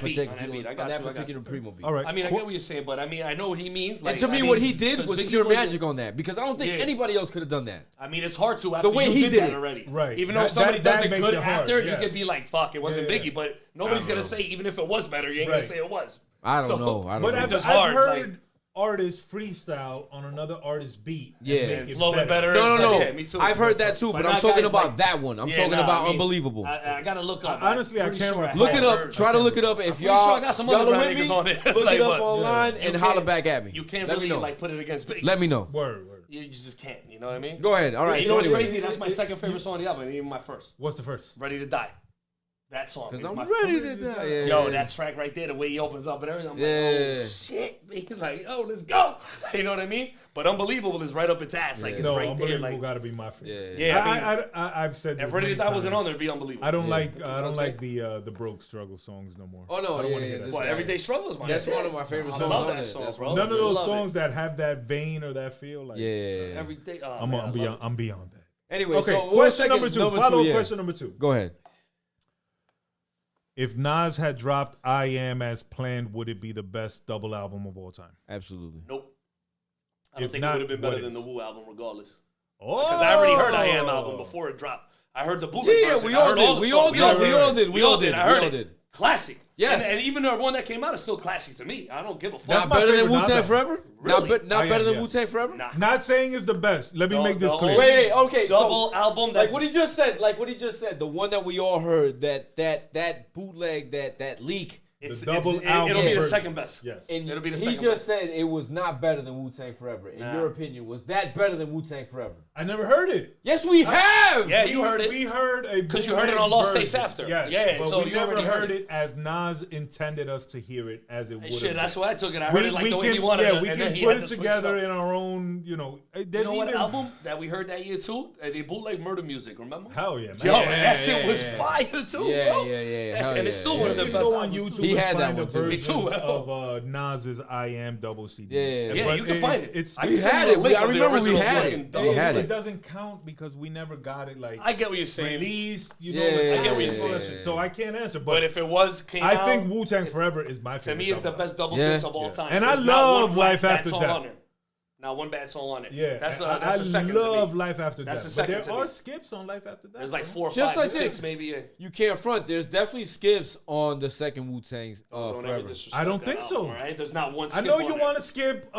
Speaker 4: beat,
Speaker 1: particular
Speaker 4: I got you.
Speaker 1: particular Primo beat.
Speaker 3: All right.
Speaker 4: I mean, I get what you're saying, but I mean, I know what he means. Like,
Speaker 1: And to me,
Speaker 4: I mean,
Speaker 1: what he did was
Speaker 4: Biggie
Speaker 1: pure
Speaker 4: wasn't-
Speaker 1: magic on that because I don't think
Speaker 4: Yeah.
Speaker 1: anybody else could have done that.
Speaker 4: I mean, it's hard to after
Speaker 1: The way
Speaker 4: you
Speaker 1: he
Speaker 4: did
Speaker 1: did
Speaker 4: that
Speaker 1: it.
Speaker 4: already.
Speaker 3: Right.
Speaker 4: Even though
Speaker 3: That-
Speaker 4: somebody
Speaker 3: that
Speaker 4: does it
Speaker 3: makes
Speaker 4: good
Speaker 3: it hard,
Speaker 4: after,
Speaker 3: yeah.
Speaker 4: you could be like, "Fuck, it wasn't
Speaker 3: Yeah.
Speaker 4: Biggie," but nobody's gonna say even if it was better, you ain't gonna
Speaker 3: Right.
Speaker 4: say it was.
Speaker 1: I don't
Speaker 4: So-
Speaker 1: know. I don't
Speaker 3: But
Speaker 1: know.
Speaker 4: It's
Speaker 3: I've
Speaker 4: just hard,
Speaker 3: heard artists freestyle on another artist's beat. and
Speaker 1: Yeah.
Speaker 3: make
Speaker 4: And
Speaker 3: it
Speaker 4: flow it better.
Speaker 1: No.
Speaker 4: Yeah, me too.
Speaker 1: I've heard that too, but I'm
Speaker 4: not
Speaker 1: talking
Speaker 4: guys
Speaker 1: about
Speaker 4: like-
Speaker 1: that one. I'm
Speaker 4: Yeah,
Speaker 1: talking
Speaker 4: nah,
Speaker 1: about
Speaker 4: I mean,
Speaker 1: Unbelievable.
Speaker 4: I gotta look up.
Speaker 3: Honestly, I
Speaker 4: I'm pretty
Speaker 3: can't
Speaker 4: sure
Speaker 3: recall.
Speaker 1: Look it
Speaker 4: have
Speaker 1: up.
Speaker 4: heard.
Speaker 1: Try to look it up. If
Speaker 4: pretty
Speaker 1: y'all,
Speaker 4: sure I got some
Speaker 1: y'all
Speaker 4: other
Speaker 1: are
Speaker 4: rap
Speaker 1: with
Speaker 4: niggas on
Speaker 1: me,
Speaker 4: it.
Speaker 1: look
Speaker 4: Like,
Speaker 1: it up
Speaker 4: but-
Speaker 1: online
Speaker 4: You
Speaker 1: and
Speaker 4: can't-
Speaker 1: holler back at me.
Speaker 4: You can't
Speaker 1: Let me
Speaker 4: really
Speaker 1: know.
Speaker 4: like put it against Biggie.
Speaker 1: Let me know.
Speaker 3: Word.
Speaker 4: You just can't. You know what I mean?
Speaker 1: Go ahead. All right.
Speaker 4: You know what's
Speaker 1: anyway.
Speaker 4: crazy? That's my second favorite song on the album, and even my first.
Speaker 3: What's the first?
Speaker 4: Ready to Die. That song.
Speaker 1: Because
Speaker 4: is
Speaker 1: I'm
Speaker 4: my
Speaker 1: ready
Speaker 4: favorite.
Speaker 1: to die.
Speaker 4: Yo,
Speaker 1: Yeah.
Speaker 4: that track right there, the way he opens up and everything, I'm
Speaker 1: Yeah.
Speaker 4: like, oh shit. He's like, oh, let's go. You know what I mean? But Unbelievable is right up its ass. Like, it's
Speaker 3: No,
Speaker 4: right there.
Speaker 3: Unbelievable
Speaker 4: Like,
Speaker 3: got to be my favorite.
Speaker 4: yeah, I mean,
Speaker 3: I've said this
Speaker 4: if Ready to
Speaker 3: many
Speaker 4: Die wasn't
Speaker 3: times.
Speaker 4: on there, it'd be Unbelievable.
Speaker 3: I don't like
Speaker 4: what
Speaker 3: I don't
Speaker 4: I'm
Speaker 3: like the broke struggle songs no more.
Speaker 1: Oh, no,
Speaker 3: I don't
Speaker 1: yeah,
Speaker 3: wanna
Speaker 1: yeah,
Speaker 3: hear that.
Speaker 1: this
Speaker 4: What,
Speaker 1: guy.
Speaker 4: Everyday Struggle is my
Speaker 1: That's
Speaker 4: shit.
Speaker 1: one of my favorite
Speaker 4: I
Speaker 1: songs
Speaker 4: love
Speaker 1: on
Speaker 4: that
Speaker 1: it.
Speaker 4: song,
Speaker 1: That's
Speaker 4: bro.
Speaker 1: one
Speaker 3: None of
Speaker 4: I
Speaker 3: those
Speaker 4: love
Speaker 3: songs
Speaker 4: it.
Speaker 3: that have that vein or that feel. Like,
Speaker 1: Yeah.
Speaker 4: Every day. Oh,
Speaker 3: I'm
Speaker 4: man, I love
Speaker 3: beyond.
Speaker 4: it.
Speaker 3: I'm beyond that.
Speaker 1: Anyway,
Speaker 3: Okay,
Speaker 1: so what was
Speaker 3: question
Speaker 1: second-
Speaker 3: number two. Follow
Speaker 1: yeah.
Speaker 3: question number 2.
Speaker 1: Go ahead.
Speaker 3: If Nas had dropped I Am as planned, would it be the best double album of all time?
Speaker 1: Absolutely.
Speaker 4: Nope. I don't
Speaker 3: If
Speaker 4: think
Speaker 3: not,
Speaker 4: it would have been better
Speaker 3: what
Speaker 4: than
Speaker 3: is?
Speaker 4: the Wu album, regardless.
Speaker 3: Oh,
Speaker 4: Because I already heard I Am album before it dropped. I heard the bootleg
Speaker 1: Yeah,
Speaker 4: version.
Speaker 1: we
Speaker 4: I
Speaker 1: all
Speaker 4: heard
Speaker 1: did.
Speaker 4: the
Speaker 1: We
Speaker 4: songs.
Speaker 1: all did. We all did.
Speaker 4: We all did. I heard
Speaker 1: We all
Speaker 4: it.
Speaker 1: did.
Speaker 4: Classic.
Speaker 1: Yes.
Speaker 4: And even the one that came out is still classic to me. I don't give a fuck.
Speaker 1: Not
Speaker 3: my
Speaker 1: better than
Speaker 3: favorite
Speaker 1: Wu
Speaker 3: Nas
Speaker 1: Tang
Speaker 3: album.
Speaker 1: Forever?
Speaker 4: Really?
Speaker 1: Not
Speaker 3: I
Speaker 1: better
Speaker 3: am,
Speaker 1: than
Speaker 3: yeah.
Speaker 1: Wu Tang Forever?
Speaker 4: Nah.
Speaker 3: Not saying it's the best. Let me
Speaker 4: No,
Speaker 3: make this
Speaker 4: the
Speaker 3: clear.
Speaker 4: only
Speaker 1: Wait, okay.
Speaker 4: double
Speaker 1: So,
Speaker 4: album
Speaker 1: like
Speaker 4: that's
Speaker 1: what he just said, the one that we all heard, that bootleg, that leak.
Speaker 3: double album
Speaker 4: It'll be the
Speaker 3: version.
Speaker 4: second best.
Speaker 3: Yes.
Speaker 1: And
Speaker 4: It'll be the
Speaker 1: he
Speaker 4: second
Speaker 1: just
Speaker 4: best.
Speaker 1: said it was not better than Wu Tang Forever. In your opinion, was that better than Wu Tang Forever?
Speaker 3: I never heard it.
Speaker 1: Yes, we have.
Speaker 4: Yeah, you heard it.
Speaker 3: We heard a
Speaker 4: Because you heard it on Lost Tapes
Speaker 3: version.
Speaker 4: after.
Speaker 3: Yes,
Speaker 4: Yeah,
Speaker 3: but
Speaker 4: so
Speaker 3: we
Speaker 4: you
Speaker 3: never
Speaker 4: already heard
Speaker 3: heard
Speaker 4: it.
Speaker 3: it as Nas intended us to hear it as it would.
Speaker 4: Shit, that's what I took it. I heard it like the way
Speaker 3: can,
Speaker 4: he wanted
Speaker 3: yeah,
Speaker 4: it.
Speaker 3: we
Speaker 4: and
Speaker 3: can
Speaker 4: then he
Speaker 3: put
Speaker 4: had
Speaker 3: it
Speaker 4: to switch
Speaker 3: together
Speaker 4: up.
Speaker 3: in our own, you know.
Speaker 4: You
Speaker 3: There's
Speaker 4: know what
Speaker 3: even,
Speaker 4: album that we heard that year too? They bootleg Murder Music, remember?
Speaker 3: Hell yeah, man.
Speaker 4: Yo,
Speaker 1: Yeah,
Speaker 4: and that shit was
Speaker 1: yeah.
Speaker 4: fire too,
Speaker 1: Yeah,
Speaker 4: bro.
Speaker 1: yeah.
Speaker 4: That's,
Speaker 1: Hell
Speaker 4: and it's
Speaker 1: yeah,
Speaker 4: still
Speaker 1: yeah.
Speaker 4: one of
Speaker 3: You
Speaker 4: the
Speaker 3: can
Speaker 4: best
Speaker 3: go on
Speaker 4: albums,
Speaker 3: YouTube
Speaker 4: too.
Speaker 1: He
Speaker 3: and
Speaker 1: had that
Speaker 3: find a
Speaker 1: one, too.
Speaker 4: Me
Speaker 3: version
Speaker 4: too.
Speaker 3: of Nas's I Am double CD.
Speaker 1: Yeah.
Speaker 4: Yeah,
Speaker 3: But
Speaker 4: you can find it.
Speaker 3: It's
Speaker 4: I
Speaker 1: We
Speaker 4: can send
Speaker 1: had
Speaker 4: you a
Speaker 1: it.
Speaker 4: link
Speaker 1: I
Speaker 4: of the
Speaker 1: remember we
Speaker 4: original
Speaker 1: had
Speaker 4: fucking
Speaker 1: it.
Speaker 4: double
Speaker 1: We had
Speaker 3: it
Speaker 1: it.
Speaker 3: doesn't count because we never got it like
Speaker 4: I get what you're saying.
Speaker 3: released. You know,
Speaker 1: Yeah,
Speaker 3: the
Speaker 1: I
Speaker 3: time
Speaker 1: get what
Speaker 4: you're
Speaker 3: and all that
Speaker 4: saying.
Speaker 3: shit. So I can't answer.
Speaker 4: But
Speaker 3: But
Speaker 4: if it was came
Speaker 3: I
Speaker 4: out,
Speaker 3: think Wu Tang Forever is my
Speaker 4: to
Speaker 3: favorite.
Speaker 4: me it's the
Speaker 3: double
Speaker 4: best double
Speaker 1: Yeah.
Speaker 4: disc of all time.
Speaker 3: And I
Speaker 4: There's not
Speaker 3: love
Speaker 4: one
Speaker 3: Life
Speaker 4: bad
Speaker 3: After
Speaker 4: song
Speaker 3: Death.
Speaker 4: on there. Not one bad song on it.
Speaker 3: Yeah,
Speaker 4: that's
Speaker 3: I
Speaker 4: the second.
Speaker 3: love
Speaker 4: to me.
Speaker 3: Life After
Speaker 4: That's
Speaker 3: Death.
Speaker 4: the second
Speaker 3: But
Speaker 4: to
Speaker 3: there
Speaker 4: me.
Speaker 3: are skips on Life After Death.
Speaker 4: There's like 4,
Speaker 1: Just
Speaker 4: 5,
Speaker 1: like
Speaker 4: 6
Speaker 1: this.
Speaker 4: maybe. Yeah.
Speaker 1: You can't front. There's definitely skips on the second Wu Tang's
Speaker 4: Don't ever
Speaker 1: Forever.
Speaker 4: disrespect
Speaker 3: I don't
Speaker 4: that
Speaker 3: think so.
Speaker 4: album, Right? There's not one
Speaker 3: I
Speaker 4: skip
Speaker 3: know
Speaker 4: on
Speaker 3: you
Speaker 4: there.
Speaker 3: want to skip.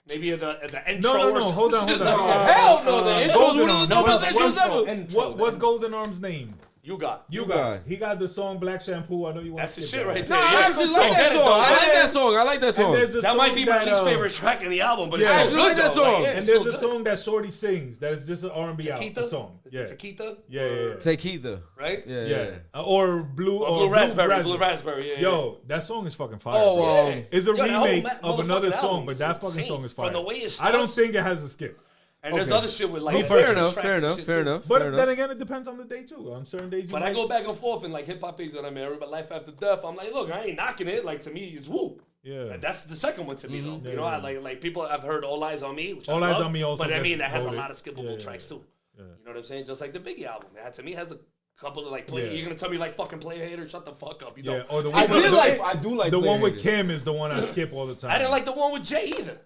Speaker 4: Maybe at the intro
Speaker 3: No,
Speaker 4: or some
Speaker 3: hold on,
Speaker 4: shit.
Speaker 3: hold on.
Speaker 1: Oh, hell no, the intro's
Speaker 3: Golden
Speaker 1: one of
Speaker 3: Arms.
Speaker 1: the dopest
Speaker 3: No,
Speaker 1: intros ever.
Speaker 4: Intro,
Speaker 3: What's Golden Arms' name?
Speaker 4: You got.
Speaker 3: You
Speaker 1: got.
Speaker 3: got. He got the song Black Shampoo. I know you want
Speaker 4: That's
Speaker 3: to
Speaker 4: the
Speaker 3: skip
Speaker 4: shit
Speaker 3: that.
Speaker 4: right
Speaker 1: No,
Speaker 4: there.
Speaker 1: I
Speaker 4: Yeah,
Speaker 1: actually
Speaker 4: so
Speaker 1: like that
Speaker 4: get it,
Speaker 1: song.
Speaker 4: though.
Speaker 1: I like that song. I like that
Speaker 3: And
Speaker 1: song.
Speaker 3: there's a
Speaker 4: That
Speaker 3: song
Speaker 4: might be my
Speaker 3: that,
Speaker 4: least favorite track in the album, but
Speaker 3: yeah.
Speaker 4: it's
Speaker 3: I
Speaker 4: so
Speaker 3: actually
Speaker 4: good,
Speaker 1: like that
Speaker 4: though.
Speaker 1: song.
Speaker 4: Like, yeah,
Speaker 3: And
Speaker 4: it's
Speaker 3: there's
Speaker 4: so
Speaker 3: a
Speaker 4: good.
Speaker 3: song that Shorty sings that is just an R&B album.
Speaker 4: Taquita?
Speaker 3: Song.
Speaker 4: Is
Speaker 3: Yeah.
Speaker 4: it Taquita?
Speaker 3: Yeah.
Speaker 1: Take Heather.
Speaker 4: Right?
Speaker 1: Yeah.
Speaker 3: Or Blue
Speaker 4: Blue Raspberry. Blue Raspberry. Yeah.
Speaker 3: Yo, that song is fucking fire.
Speaker 1: Oh,
Speaker 3: bro. It's a
Speaker 4: Yo, that whole
Speaker 3: remake
Speaker 4: ma-
Speaker 3: of another
Speaker 4: motherfucking
Speaker 3: song,
Speaker 4: album
Speaker 3: but
Speaker 4: is
Speaker 3: that fucking
Speaker 4: insane.
Speaker 3: song is
Speaker 4: From
Speaker 3: fire.
Speaker 4: the way it
Speaker 3: I don't
Speaker 4: starts-
Speaker 3: think it has a skip.
Speaker 4: And there's other shit with like
Speaker 1: fair enough.
Speaker 3: But then again, it depends on the day too. On certain days,
Speaker 4: but I go back and forth in like hip hop things that I'm in. But life after death, I'm like, look, I ain't knocking it. Like to me, it's woo.
Speaker 3: Yeah,
Speaker 4: that's the second one to me though. You know, I like people. I've heard All Eyes on Me, which
Speaker 3: All Eyes on Me also.
Speaker 4: But I mean, that has a lot of skippable tracks too. You know what I'm saying? Just like the Biggie album, to me has a couple of like you're gonna tell me like fucking Player Hater, shut the fuck up. You don't.
Speaker 3: Or the
Speaker 1: one I do like
Speaker 3: the one with Kim is the one I skip all the time.
Speaker 4: I didn't like the one with Jay either.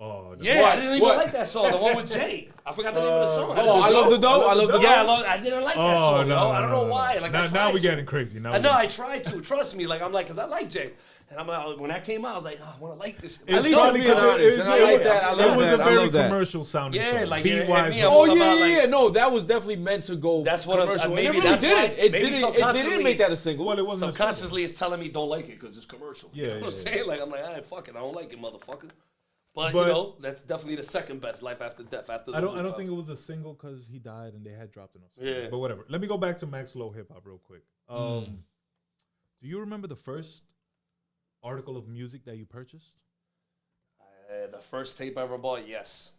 Speaker 3: Oh,
Speaker 4: I didn't even like that song. The one with Jay. I forgot the name of the song.
Speaker 1: I love the dough. I love the dough.
Speaker 4: Yeah, I didn't like that song. No, I don't know why. Like
Speaker 3: now we're getting crazy.
Speaker 4: I tried to. Trust me. Like I'm like, cause I like Jay. And I'm like, when that came out, I was like, I want to like this shit.
Speaker 1: At least I'm being honest, and I like that. I love that.
Speaker 3: It was a very commercial sounding song.
Speaker 4: Like
Speaker 3: beat-wise.
Speaker 1: No, that was definitely meant to go commercial.
Speaker 4: Maybe
Speaker 1: it really didn't. It didn't make that a single.
Speaker 3: Well, it wasn't
Speaker 4: subconsciously, it's telling me don't like it because it's commercial. You know what I'm saying? Like, I'm like, all right, fuck it. I don't like it, motherfucker. But you know, that's definitely the second best, Life After Death. I
Speaker 3: don't think it was a single because he died and they had dropped enough.
Speaker 4: Yeah.
Speaker 3: But whatever. Let me go back to Maxlo Hip Hop real quick. Do you remember the first article of music that you purchased?
Speaker 4: The first tape I ever bought, yes.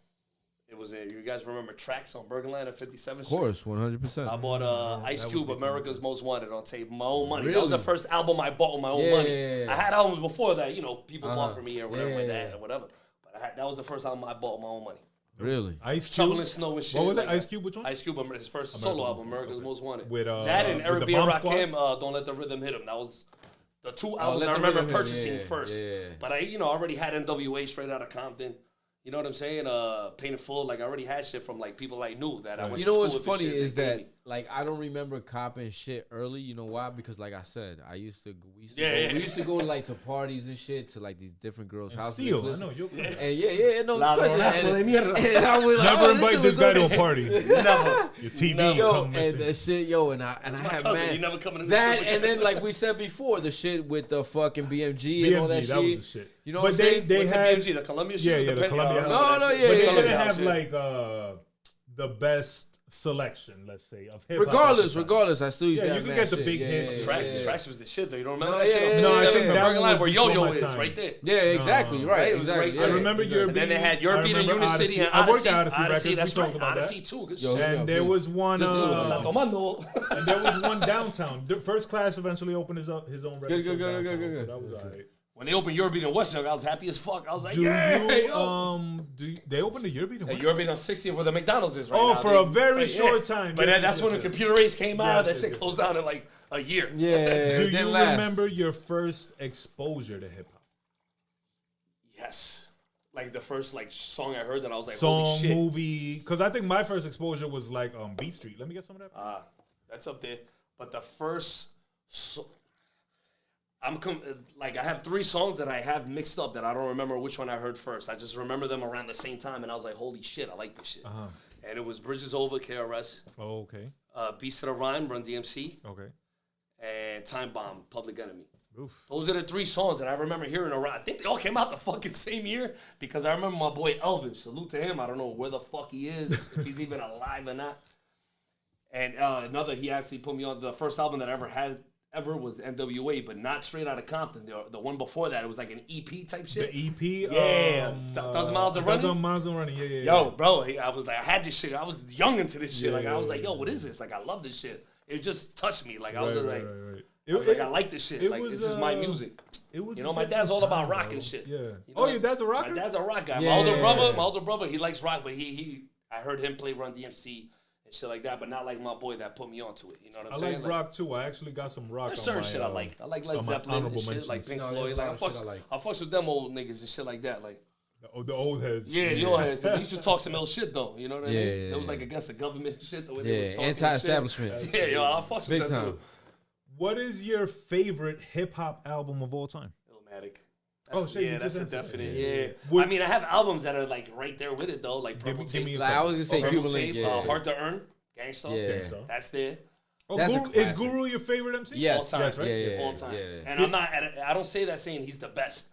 Speaker 4: It was you guys remember Tracks on Bergenland at 57th
Speaker 1: Of course, 100%.
Speaker 4: I bought Ice Cube, America's Most Wanted on tape, my own money. Really? That was the first album I bought with my own money.
Speaker 1: Yeah.
Speaker 4: I had albums before that, you know, people bought for me or whatever, my dad or whatever. But that was the first album I bought with my own money.
Speaker 1: Really?
Speaker 3: Ice Cube?
Speaker 4: Shoveling Snow and shit.
Speaker 3: What was it? Ice Cube, which one?
Speaker 4: Ice Cube, his first solo album, America's Most Wanted.
Speaker 3: With,
Speaker 4: that and Eric
Speaker 3: with
Speaker 4: B. and Rakim, Don't Let the Rhythm Hit Him. That was the two albums I remember purchasing first.
Speaker 1: Yeah.
Speaker 4: But I already had NWA straight out of Compton. You know what I'm saying? Painted Full. Like I already had shit from like people I knew that I went to school with.
Speaker 1: You know what's funny is that like I don't remember copping shit early. You know why? Because like I said, we used to go like to parties and shit to like these different girls' houses.
Speaker 3: I know you're
Speaker 1: and
Speaker 3: never invite this guy to a party. Never. Your TV
Speaker 1: and the shit, and I had man.
Speaker 4: You never coming
Speaker 1: that and then like we said before, the shit with the fucking BMG and all that shit.
Speaker 3: Was the shit.
Speaker 1: You know what I'm saying?
Speaker 4: What's the BMG? The Columbia shit?
Speaker 3: Yeah, the Columbia.
Speaker 1: No,
Speaker 3: but they didn't have like the best selection, let's say, of hip hop.
Speaker 1: Regardless, I still used to have
Speaker 3: you can get the big hits.
Speaker 4: Tracks was the shit though. You don't remember that shit?
Speaker 3: No, I think that
Speaker 4: was where Yo-Yo is right there.
Speaker 1: Yeah, exactly. Right. Exactly.
Speaker 3: I remember Eurobeat.
Speaker 4: And then they had Eurobeat and Unicity and
Speaker 3: Odyssey.
Speaker 4: Odyssey. That's right.
Speaker 3: Odyssey
Speaker 4: too. Good
Speaker 3: shit. And there was one. And there was one downtown. The First Class eventually opened his own record.
Speaker 1: Good.
Speaker 3: That was alright.
Speaker 4: When they opened Eurobeat in West York, I was happy as fuck. I was like,
Speaker 3: they opened the Eurobeat in West York?
Speaker 4: Eurobeat on 60th where the McDonald's is right now.
Speaker 3: Oh, for a very short time.
Speaker 4: But that's when the computer race came out. That shit closed down in like a year.
Speaker 1: Yeah.
Speaker 3: Do you remember your first exposure to hip hop?
Speaker 4: Yes. Like the first like song I heard that I was like,
Speaker 3: song,
Speaker 4: holy shit.
Speaker 3: Movie. Because I think my first exposure was like Beat Street. Let me get some of that.
Speaker 4: That's up there. But the first I have 3 songs that I have mixed up that I don't remember which one I heard first. I just remember them around the same time, and I was like, holy shit, I like this shit. And it was Bridges Over, KRS.
Speaker 3: Oh, okay.
Speaker 4: Beast of the Rhyme, Run DMC.
Speaker 3: Okay.
Speaker 4: And Time Bomb, Public Enemy.
Speaker 3: Oof.
Speaker 4: Those are the 3 songs that I remember hearing around. I think they all came out the fucking same year because I remember my boy Elvin. Salute to him. I don't know where the fuck he is, if he's even alive or not. And he actually put me on the first album that I ever was NWA, but not straight out of Compton. The one before that, it was like an EP type shit.
Speaker 3: The EP?
Speaker 4: Yeah. 1,000 Miles of Running?
Speaker 3: 1,000 Miles of Running, yeah.
Speaker 4: Yo, bro, I had this shit. I was young into this shit. I was like, yo, what is this? Like, I love this shit. It just touched me. Like, I was just like, I like this shit. Like, this is my music. My dad's all about rock and shit.
Speaker 3: Yeah. Your dad's a rocker?
Speaker 4: My dad's a rock guy.
Speaker 1: Yeah.
Speaker 4: My older brother, he likes rock, but I heard him play Run DMC. Shit like that, but not like my boy that put me onto it. You know what I'm saying?
Speaker 3: I like rock too. I actually got some rock.
Speaker 4: There's certain shit I like. I like Led Zeppelin and shit, like Pink Floyd. Like I fucks with them old niggas and shit like that. Like
Speaker 3: the old heads.
Speaker 4: Yeah, the old heads. They used to talk some ill shit though. You know what I mean? It was like against the government and shit. The way they was talking
Speaker 1: anti-establishment.
Speaker 4: Yeah, yo, I fucks with them too.
Speaker 3: What is your favorite hip hop album of all time?
Speaker 4: Illmatic.
Speaker 3: That's
Speaker 4: a definite. Yeah. I mean, I have albums that are like right there with it though, like Purple Tape.
Speaker 1: I was gonna say Cuban Link.
Speaker 4: Hard to Earn. Gangsta.
Speaker 1: Yeah.
Speaker 4: That's there.
Speaker 3: Is Guru your favorite MC?
Speaker 4: Yes.
Speaker 3: All time, right?
Speaker 1: Yeah.
Speaker 4: All time. And I don't say that saying he's the best.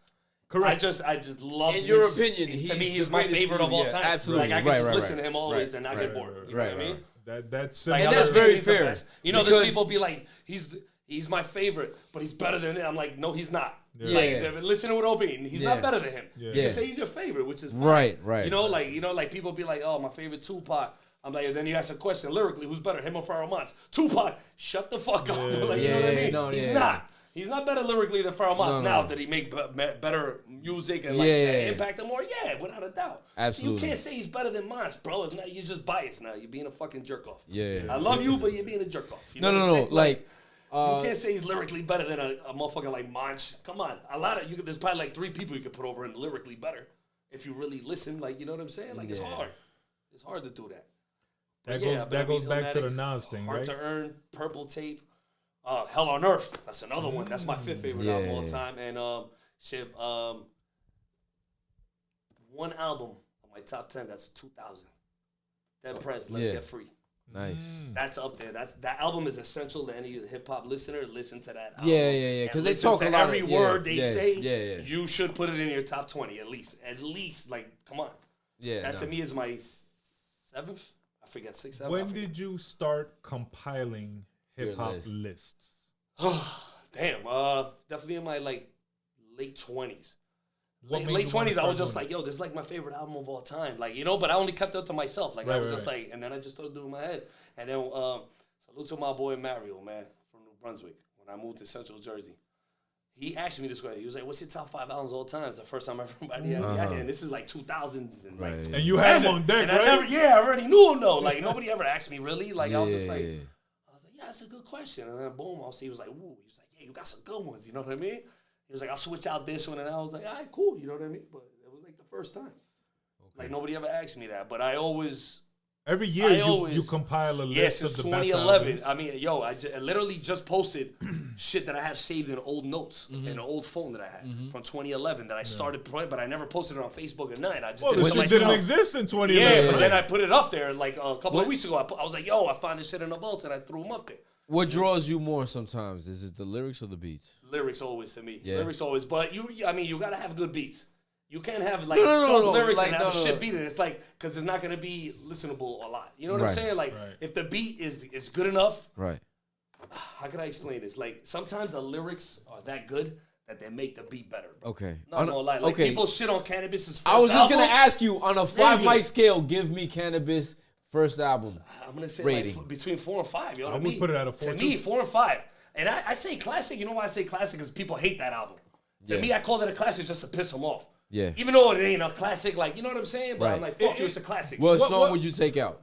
Speaker 3: Correct.
Speaker 4: I just love
Speaker 1: in your opinion,
Speaker 4: to me, he's my favorite of all time.
Speaker 1: Absolutely.
Speaker 4: Like, I can just listen to him always and not get bored. You know what I mean?
Speaker 3: That's
Speaker 1: very fair.
Speaker 4: You know, there's people be like, he's my favorite, but he's better than it. I'm like, no, he's not. Like, listen to what OB. He's not better than him. You can say he's your favorite, which is fine.
Speaker 1: Right.
Speaker 4: You know, like people be like, oh, my favorite Tupac. I'm like, then you ask a question lyrically, who's better, him or Pharoah Monch? Tupac, shut the fuck up. Like, you know what I mean? No, he's not. He's not better lyrically than Pharoah Monch now that he make better music and impact him more. Yeah, without a doubt.
Speaker 1: Absolutely.
Speaker 4: You can't say he's better than Monch, bro. It's not, you're just biased now. You're being a fucking jerk off.
Speaker 1: Yeah.
Speaker 4: I love you, but you're being a jerk off. You know
Speaker 1: no. Like
Speaker 4: you can't say he's lyrically better than a motherfucker like Monch. Come on, there's probably like 3 people you could put over and lyrically better if you really listen. Like, you know what I'm saying? Like it's hard. It's hard to do that.
Speaker 3: That goes back to the Nas thing, right?
Speaker 4: Hard to Earn, Purple Tape. Hell on Earth. That's another one. That's my 5th favorite album of all time. And one album on my top 10. That's 2000. Dead Prez. Let's Get Free.
Speaker 1: Nice.
Speaker 4: That's up there. That album is essential to any hip hop listener. Listen to that album.
Speaker 1: Yeah. Because they talk a lot.
Speaker 4: Every word they say. You should put it in your top 20 at least. At least, like, come on. Yeah. That to me is my 7th. I forget 6th.
Speaker 3: When did you start compiling hip hop lists?
Speaker 4: Damn. Definitely in my like late 20s. Late 20s, I was just like, yo, this is like my favorite album of all time. Like, you know, but I only kept it to myself. Like, I was just like, and then I just started doing my head. And then, salute to my boy Mario, man, from New Brunswick, when I moved to Central Jersey. He asked me this question. He was like, what's your top 5 albums of all time? It's the first time everybody had me out here. And this is like 2000s. And, like,
Speaker 3: and you had him on deck,
Speaker 4: and
Speaker 3: right?
Speaker 4: I already knew him, though. Like, nobody ever asked me, really. Like, I was just like, yeah, that's a good question. And then, boom, he was like, ooh. He was like, yeah, you got some good ones. You know what I mean? He was like, I'll switch out this one. And I was like, all right, cool. You know what I mean? But it was like the first time. Okay. Like, nobody ever asked me that. But I always...
Speaker 3: Every year you compile a list of the
Speaker 4: 2011. Best albums. I mean, yo, I literally just posted shit that I have saved in old notes in an old phone that I had from 2011 that I started, but I never posted it on Facebook at night. I just did it to myself.
Speaker 3: Didn't exist in 2011.
Speaker 4: Yeah, but then I put it up there like a couple of weeks ago. I was like, yo, I found this shit in the vault and I threw them up there.
Speaker 1: What draws you more sometimes? Is it the lyrics or the beats?
Speaker 4: Lyrics always to me. Yeah. Lyrics always. But you gotta have good beats. You can't have like lyrics like, and have a shit beat it. It's like, because it's not gonna be listenable a lot. You know what I'm saying? Like, if the beat is good enough,
Speaker 1: right?
Speaker 4: How can I explain this? Like, sometimes the lyrics are that good that they make the beat better. Bro.
Speaker 1: Okay.
Speaker 4: Not gonna lie. Like, people shit on Cannabis's first
Speaker 1: I was just
Speaker 4: album.
Speaker 1: gonna ask you on a 5 mic scale. Give me Cannabis first album.
Speaker 4: I'm gonna say
Speaker 1: rating.
Speaker 4: Like between 4 and 5. You know what I mean?
Speaker 3: Put it at a 4.
Speaker 4: To me, 4 and 5. And I say classic. You know why I say classic? Because people hate that album. To me, I call it a classic just to piss them off.
Speaker 1: Yeah.
Speaker 4: Even though it ain't a classic, like, you know what I'm saying? But I'm like, fuck you, it's a classic.
Speaker 1: What song would you take out?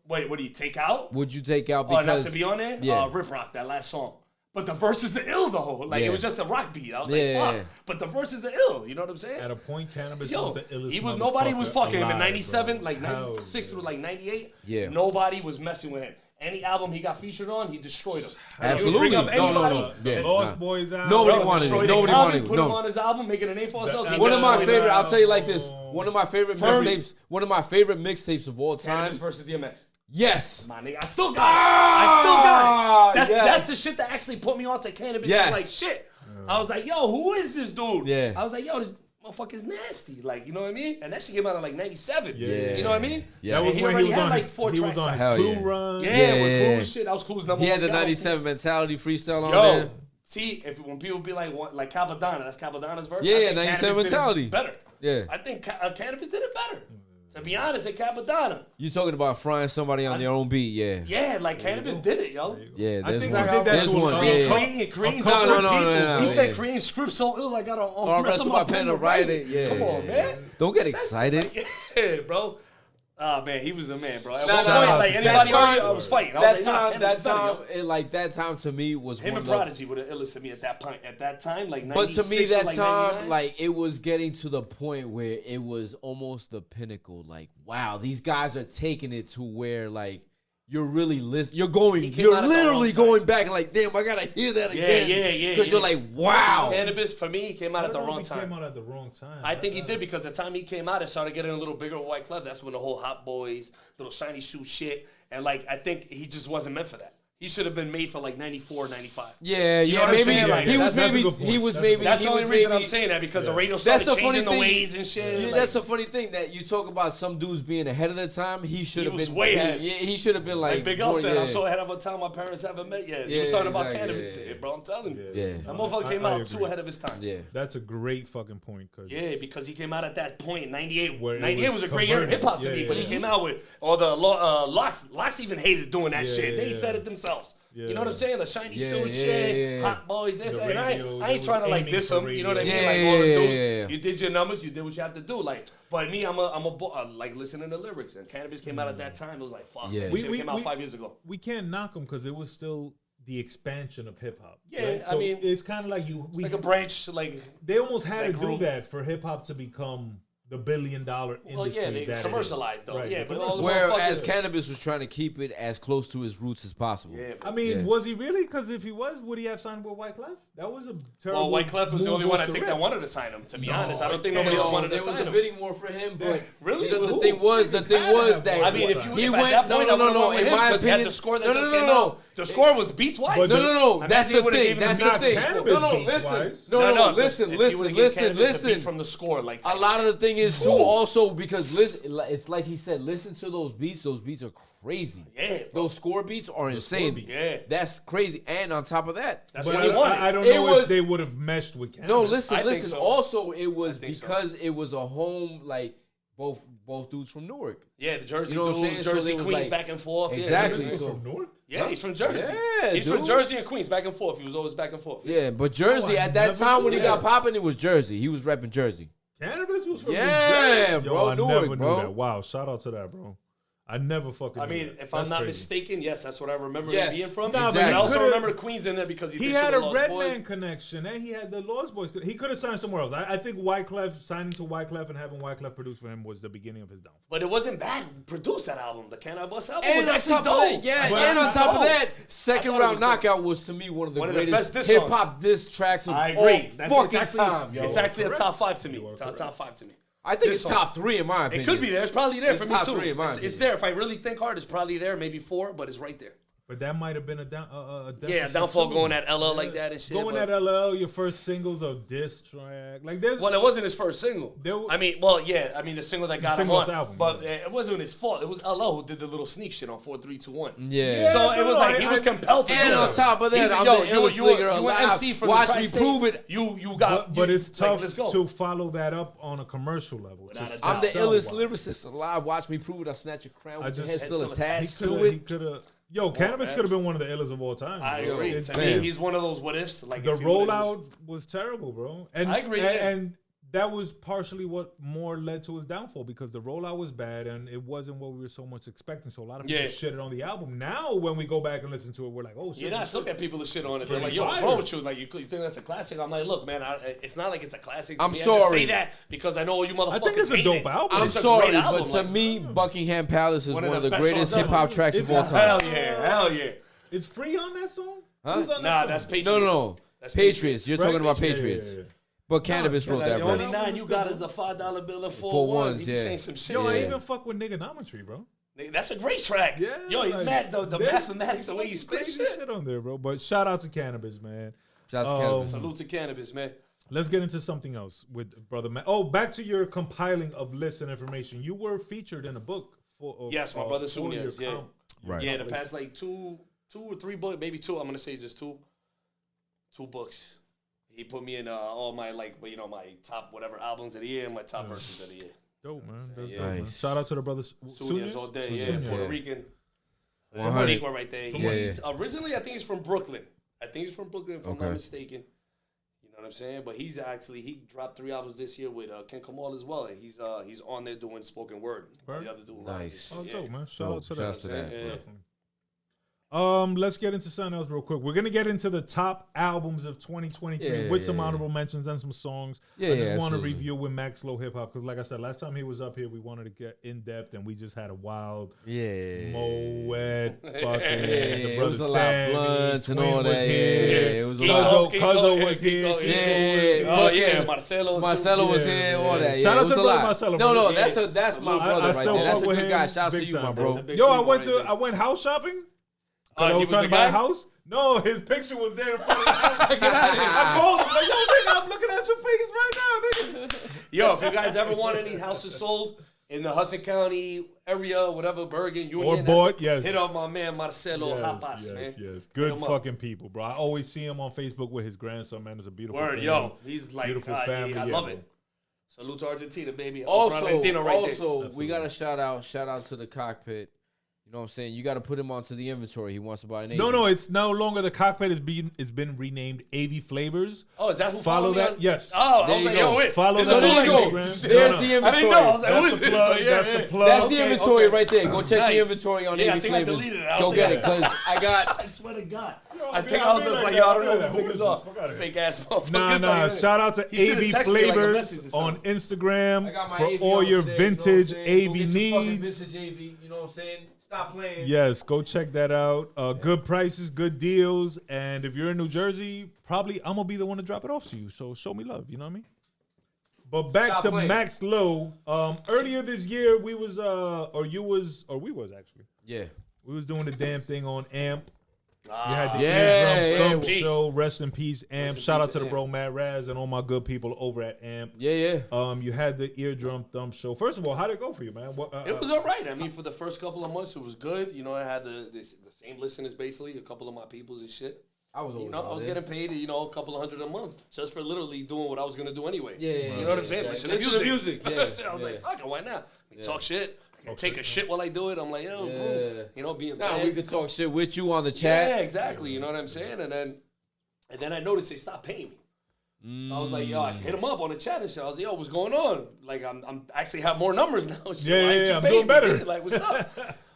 Speaker 4: Wait, what do you take out?
Speaker 1: Would you take out because...
Speaker 4: not to be on there?
Speaker 1: Yeah.
Speaker 4: Rip Rock, that last song. But the verses are ill, though. Like, it was just a rock beat. I was like, fuck. But the verses are ill. You know what I'm saying?
Speaker 3: At a point, Cannabis was the illest
Speaker 4: nobody was fucking him in 97,
Speaker 3: bro.
Speaker 4: like 96 through like 98.
Speaker 1: Yeah.
Speaker 4: Nobody was messing with him. Any album he got featured on, he destroyed them.
Speaker 1: Absolutely.
Speaker 4: No.
Speaker 1: Yeah.
Speaker 3: Lost Boys album.
Speaker 1: Nobody wanted it. Nobody wanted it.
Speaker 4: Put him on his album, making a name for himself.
Speaker 1: One of my favorite, I'll tell you like this. One of my favorite mixtapes of all time.
Speaker 4: Cannabis versus DMX.
Speaker 1: Yes.
Speaker 4: My nigga, I still got it. That's the shit that actually put me onto Cannabis. Yes. Like, shit. I was like, yo, who is this dude?
Speaker 1: Yeah.
Speaker 4: I was like, yo, this motherfucker's nasty. Like, you know what I mean? And that shit came out in like 97.
Speaker 1: Yeah.
Speaker 4: You know what I mean?
Speaker 1: Yeah.
Speaker 3: That was
Speaker 4: he
Speaker 3: when
Speaker 4: already
Speaker 3: he was
Speaker 4: had
Speaker 3: on
Speaker 4: like
Speaker 3: his,
Speaker 4: 4
Speaker 3: he
Speaker 4: tracks
Speaker 3: was on
Speaker 4: out.
Speaker 3: his Clue run.
Speaker 4: Yeah, with Clue and shit. That was Clue's number 1.
Speaker 1: He had the 97 mentality freestyle on there.
Speaker 4: See, when people be like Capadonna, that's Capadonna's verse.
Speaker 1: Yeah, 97 mentality.
Speaker 4: Better.
Speaker 1: Yeah.
Speaker 4: I think Cannabis did it better. To be honest, at Capadonna.
Speaker 1: You talking about frying somebody on their own beat, yeah.
Speaker 4: Yeah, like Cannabis did it, yo.
Speaker 1: Yeah,
Speaker 3: I think he did that to
Speaker 1: one.
Speaker 4: Cream
Speaker 1: No.
Speaker 4: He said Cream script so ill, I got to rest of my pen to write it.
Speaker 1: Yeah.
Speaker 4: Come on, man.
Speaker 1: Don't get excited.
Speaker 4: Yeah, bro. Oh, man, he was the man, bro. At one point, like, anybody I was fighting.
Speaker 1: That time to me was
Speaker 4: him and Prodigy were the illest to me at that point. At that time, like 96
Speaker 1: but to me, that
Speaker 4: like
Speaker 1: time,
Speaker 4: 99.
Speaker 1: like, it was getting to the point where it was almost the pinnacle. Like, wow, these guys are taking it to where, like, you're really listening. You're literally going back and like, damn, I gotta hear that again.
Speaker 4: Yeah.
Speaker 1: Because you're like, wow.
Speaker 4: Cannabis for me came out at the wrong time.
Speaker 3: Came out at the wrong time.
Speaker 4: I think he did because the time he came out, it started getting a little bigger with White Clef. That's when the whole Hot Boys, little shiny shoe shit, and like I think he just wasn't meant for that. He should have been made for like 94, 95.
Speaker 1: Yeah,
Speaker 4: you know what I'm saying? Like,
Speaker 1: he was maybe.
Speaker 4: That's the only reason I'm saying that, because the radio started changing the ways and shit.
Speaker 1: Yeah,
Speaker 4: like,
Speaker 1: that's the funny thing, that you talk about some dudes being ahead of their time. He should have been
Speaker 4: way ahead.
Speaker 1: Yeah, he should have been like
Speaker 4: Big L said, I'm so ahead of a time my parents haven't met yet. He was talking about cannabis today, bro. I'm telling you.
Speaker 1: Yeah.
Speaker 4: That motherfucker came out too ahead of his time.
Speaker 1: Yeah.
Speaker 3: That's a great fucking point.
Speaker 4: Yeah, because he came out at that point, 98.
Speaker 3: Where
Speaker 4: 98 was a great year in hip-hop to me, but he came out with all the Locks even hated doing that shit. They said it themselves. You know what I'm saying? The shiny suit shit, hot boys, this, and I ain't trying to like diss him. You know what I mean? Like all the dudes, you did your numbers, you did what you have to do. Like, but me, I'm like listening to lyrics, and cannabis came out at that time. It was like, fuck, that shit came out 5 years ago.
Speaker 3: We can't knock him because it was still the expansion of hip hop.
Speaker 4: Yeah,
Speaker 3: right? So
Speaker 4: I mean,
Speaker 3: it's kind of like
Speaker 4: it's like a branch. Like
Speaker 3: they almost had to do that for hip hop to become the $1 billion industry.
Speaker 4: Well, yeah, they commercialized though.
Speaker 3: Right.
Speaker 4: Yeah, but
Speaker 1: whereas cannabis was trying to keep it as close to his roots as possible.
Speaker 4: Yeah,
Speaker 3: I mean, was he really? Because if he was, would he have signed with Wyclef? That was a terrible.
Speaker 4: Well, Wyclef was the only one I think that wanted to sign him. To be honest, I don't think nobody else wanted to sign him.
Speaker 1: There was a bidding war for him, but
Speaker 4: really,
Speaker 1: the thing was that
Speaker 4: I mean, if he went at that point, no. In my opinion, he had the score that just came out. The score was beats wise.
Speaker 1: No. That's the thing. That's the thing. No. Listen.
Speaker 4: From the score, like
Speaker 1: a lot of the thing is too also because it's like he said. Listen to those beats. Those beats are crazy.
Speaker 4: Yeah,
Speaker 1: those score beats are insane.
Speaker 4: Yeah,
Speaker 1: that's crazy. And on top of that,
Speaker 4: that's what he wanted.
Speaker 3: I don't know if they would have meshed with cannabis.
Speaker 1: No, listen.
Speaker 4: So.
Speaker 1: Also, it was because it was a home like both dudes from Newark.
Speaker 4: Yeah, the Jersey dudes, Jersey Queens, like, back and forth.
Speaker 1: Exactly.
Speaker 3: Yeah, from Newark?
Speaker 4: Yeah, he's from Jersey.
Speaker 1: Yeah,
Speaker 4: he's from Jersey and Queens, back and forth. He was always back and forth.
Speaker 1: Yeah, but Jersey at that time when he got popping, it was Jersey. He was repping Jersey.
Speaker 3: Cannabis was from
Speaker 1: Jersey, bro.
Speaker 3: I
Speaker 1: Newark,
Speaker 3: never knew that. Wow, shout out to that, bro. I never fucking.
Speaker 4: I mean, if I'm not mistaken, yes, that's what I remember him being from.
Speaker 1: Nah,
Speaker 4: exactly. I also remember Queens in there because
Speaker 3: he had a Redman connection, and he had the Lost Boys. He could have signed somewhere else. I think signing to Wyclef and having Wyclef produce for him was the beginning of his downfall.
Speaker 4: But it wasn't bad. Produced that album, the Can I Bust album, was actually dope.
Speaker 1: And on top of that, Second Round Knockout was to me one of the greatest hip hop diss tracks of all fucking time.
Speaker 4: It's actually a top 5 to me. Top 5 to me.
Speaker 1: I think it's top 3 in my opinion.
Speaker 4: It could be there. It's probably there for me too.
Speaker 1: It's
Speaker 4: there. If I really think hard, it's probably there. Maybe 4, but it's right there.
Speaker 3: But that might have been a
Speaker 4: downfall going at LL like that and shit.
Speaker 3: Going at LL, your first singles of diss track. Like it
Speaker 4: wasn't his first single. The single that got him on. Album, but it wasn't his fault. It was LL who did the little sneak shit on 4, 3, 2, 1.
Speaker 1: Yeah.
Speaker 4: So it was like he was compelled to do it.
Speaker 1: And on top of that, I'm the illest nigga alive.
Speaker 4: MC from
Speaker 1: Watch me prove it.
Speaker 4: You got.
Speaker 3: But it's tough to follow that up on a commercial level.
Speaker 1: I'm the illest lyricist alive. Watch me prove it. I'll snatch your crown with your head still attached to it.
Speaker 3: Yo, Cannabis could have been one of the illest of all time.
Speaker 4: I agree. To me, he's one of those what ifs. Like
Speaker 3: the rollout was terrible, bro. And
Speaker 4: I agree.
Speaker 3: And that was partially what more led to his downfall because the rollout was bad and it wasn't what we were so much expecting. So a lot of people shitted on the album. Now, when we go back and listen to it, we're like, oh shit.
Speaker 4: I still get people to shit on it. They're like, yo, what's wrong with you? Like, you think that's a classic? I'm like, look, man, it's not like it's a classic.
Speaker 1: I'm sorry. I just
Speaker 4: say that because I know all you motherfuckers.
Speaker 3: I think it's a dope album.
Speaker 1: I'm sorry, but to me, Buckingham Palace is one of the greatest hip hop tracks of all time.
Speaker 4: Hell yeah.
Speaker 3: Is Free on that song?
Speaker 1: Huh?
Speaker 4: Nah, that's Patriots.
Speaker 1: No. That's Patriots. You're talking about Patriots. Yeah. But Cannabis wrote that,
Speaker 4: bro. The only 9 you got is a $5 bill and 4 ones. You saying some shit.
Speaker 3: Yo, I even fuck with Niggonometry, bro.
Speaker 4: That's a great track. Yeah. Yo, he's mad though. The mathematics, the way you spit
Speaker 3: shit on there, bro. But shout out to Cannabis, man.
Speaker 1: Shout out to Cannabis.
Speaker 4: Salute to Cannabis, man.
Speaker 3: Let's get into something else with Brother Matt. Oh, back to your compiling of lists and information. You were featured in a book.
Speaker 4: Yes, my brother Sunez. Yeah.
Speaker 1: Right.
Speaker 4: Yeah, the past like two or three books, maybe 2. I'm gonna say just 2 books. He put me in all my my top whatever albums of the year and my top verses of the year.
Speaker 3: Dope, man. That's dope, man. Shout out to the brothers.
Speaker 4: Sunez all day, Puerto Rican. Boricua right there. He's originally, I think he's from Brooklyn. If I'm not mistaken. You know what I'm saying? But he dropped 3 albums this year with Ken Kamal as well. And he's on there doing spoken word.
Speaker 3: Right.
Speaker 4: The other dude.
Speaker 1: Nice.
Speaker 3: Oh, dope, man. Shout out to that.
Speaker 1: Yeah.
Speaker 3: Let's get into something else real quick. We're gonna get into the top albums of 2023 with some honorable mentions and some songs. I just want to review with Maxlo Hip Hop because, like I said, last time he was up here, we wanted to get in depth, and we just had a wild, Moet, fucking the brother Sammy, and all that.
Speaker 1: It was a
Speaker 3: lot. Cuzzo was here.
Speaker 4: Marcelo
Speaker 1: was here. All that.
Speaker 3: Shout out to brother Marcelo.
Speaker 1: No, that's my brother right there. That's a good guy. Shout out to you, my bro.
Speaker 3: Yo, I went house shopping. I was trying to buy a house. No, his picture was there in front of the house. Get out of here. I called him like, yo, nigga, I'm looking at your face right now, nigga.
Speaker 4: Yo, if you guys ever want any houses sold in the Hudson County area, whatever, Bergen, Union,
Speaker 3: or bought, yes.
Speaker 4: Hit up my man Marcelo Hapas, man.
Speaker 3: Yes, good fucking people, bro. I always see him on Facebook with his grandson, man. It's a beautiful thing.
Speaker 4: Yo, he's like,
Speaker 3: beautiful family.
Speaker 4: I love it. Salute to Argentina, baby.
Speaker 1: Also, we got a shout out to the Cockpit. You know what I'm saying? You got to put him onto the inventory. He wants to buy an AV.
Speaker 3: No, it's no longer the Cockpit. It's been renamed AV Flavors.
Speaker 4: Oh, is that who
Speaker 3: follow that?
Speaker 4: On?
Speaker 3: Yes.
Speaker 4: Oh, I was like, yo, wait.
Speaker 3: Follow that.
Speaker 1: There you go. There's the inventory.
Speaker 4: I didn't know. I was like, who is this?
Speaker 3: That's the plug.
Speaker 1: That's the inventory right there. Go check the inventory on AV
Speaker 4: I think
Speaker 1: Flavors.
Speaker 4: I deleted it.
Speaker 1: Go get it, because I got.
Speaker 4: I swear to God. I think I was just like, yo, I don't know who this niggas are. Fake ass motherfuckers.
Speaker 3: Nah. Shout out to AV Flavors on Instagram for all your vintage AV needs.
Speaker 1: Vintage AV, you know what I'm saying? Stop playing.
Speaker 3: Yes, go check that out. Good prices, good deals. And if you're in New Jersey, probably I'm going to be the one to drop it off to you. So show me love, you know what I mean? But back to Maxlo. Earlier this year, we was actually.
Speaker 1: Yeah.
Speaker 3: We was doing the damn thing on AMP. You had the
Speaker 1: eardrum
Speaker 3: thump show. Rest in peace, AMP. Shout out to the bro Matt Raz and all my good people over at AMP.
Speaker 1: Yeah.
Speaker 3: You had the eardrum thump show. First of all, how'd it go for you, man?
Speaker 4: It was all right. I mean, for the first couple of months, it was good. You know, I had the same listeners basically, a couple of my peoples and shit. I was getting paid, a couple of $100 a month just for literally doing what I was gonna do anyway.
Speaker 1: Yeah.
Speaker 4: You know what I'm saying? Listen to music.
Speaker 1: Yeah.
Speaker 4: I was like, fuck it, why not? Talk shit. Take a shit while I do it. I'm like, yo, bro. Being bad.
Speaker 1: We could talk shit with you on the chat.
Speaker 4: Yeah, exactly. You know what I'm saying? And then I noticed they stopped paying me. So I was like, yo, I hit them up on the chat and shit. I was like, yo, what's going on? Like, I'm actually have more numbers now.
Speaker 3: I'm doing better.
Speaker 4: Like, what's up?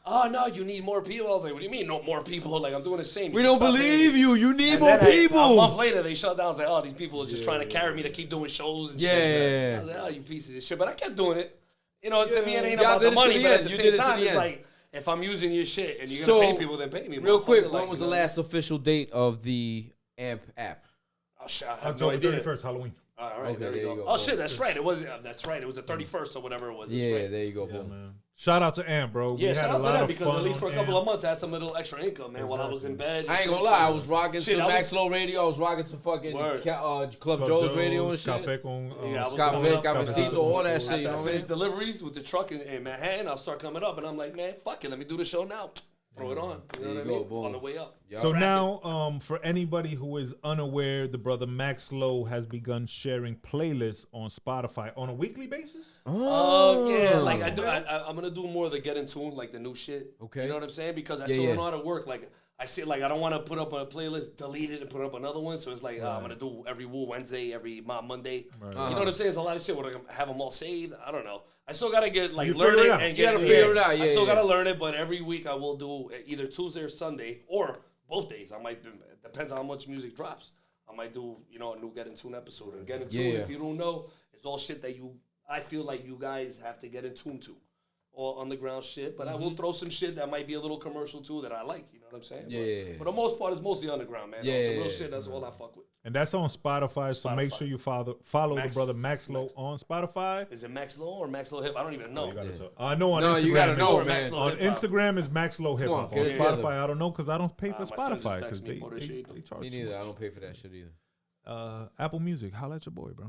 Speaker 4: Oh, no, you need more people. I was like, what do you mean no more people? Like, I'm doing the same.
Speaker 1: We don't believe you. You need more people.
Speaker 4: A month later, they shut down. I was like, oh, these people are just trying to carry me to keep doing shows and shit. I was like, oh, you pieces of shit. But I kept doing it. To me, it ain't about the money, but at the same time, it's like, if I'm using your shit and you're going to pay people, then pay me.
Speaker 1: Real quick, when was the last official date of the AMP app?
Speaker 4: Oh, shit, I have no idea.
Speaker 3: October 31st, Halloween.
Speaker 4: All right, there you go. Oh, shit, that's right. It was the 31st or whatever it was. That's right.
Speaker 1: There you go, bro.
Speaker 3: Man. Shout out to AMP, bro.
Speaker 4: Yeah, shout out to them because at least for a couple of months I had some little extra income, man, while I was in bed.
Speaker 1: I ain't gonna lie, I was rocking some Maxlo radio. I was rocking some fucking Club Joe's radio and shit. Cafecito, all that shit. You know what I mean?
Speaker 4: Deliveries with the truck in Manhattan. I'll start coming up, and I'm like, man, fuck it, let me do the show now. Throw it on. You know what I mean? Boom. On the way up.
Speaker 3: So now, for anybody who is unaware, the brother Maxlo has begun sharing playlists on Spotify on a weekly basis.
Speaker 4: Yeah, like I do. I'm gonna do more of the get in tune, like the new shit.
Speaker 1: Okay.
Speaker 4: You know what I'm saying? Because I still don't know how to work. Like I see, like I don't want to put up a playlist, delete it, and put up another one. So it's like I'm gonna do every Wednesday, every Monday. Right. You know what I'm saying? It's a lot of shit. Where I have them all saved. I don't know. I still gotta get learn it and get
Speaker 1: figure it out.
Speaker 4: I still gotta learn it, but every week I will do either Tuesday or Sunday or both days. I might depends on how much music drops. I might do a new Get in Tune episode. And Get in Tune, if you don't know, it's all shit that I feel like you guys have to get in tune to. All underground shit, but I will throw some shit that might be a little commercial too that I like. You know what I'm saying?
Speaker 1: Yeah.
Speaker 4: But for the most part, it's mostly underground, man. Some real shit. That's all I fuck with.
Speaker 3: And that's on Spotify. So make sure you follow the brother Maxlo on Spotify.
Speaker 4: Is it Maxlo or Maxlo Hip? I don't even know.
Speaker 3: I know on Instagram.
Speaker 1: You gotta know, man.
Speaker 3: On Instagram is Maxlo Hip Hop. On Spotify, I don't know because I don't pay for Spotify because they charge.
Speaker 1: Me neither. I don't pay for that shit either.
Speaker 3: Apple Music, holla at your boy, bro.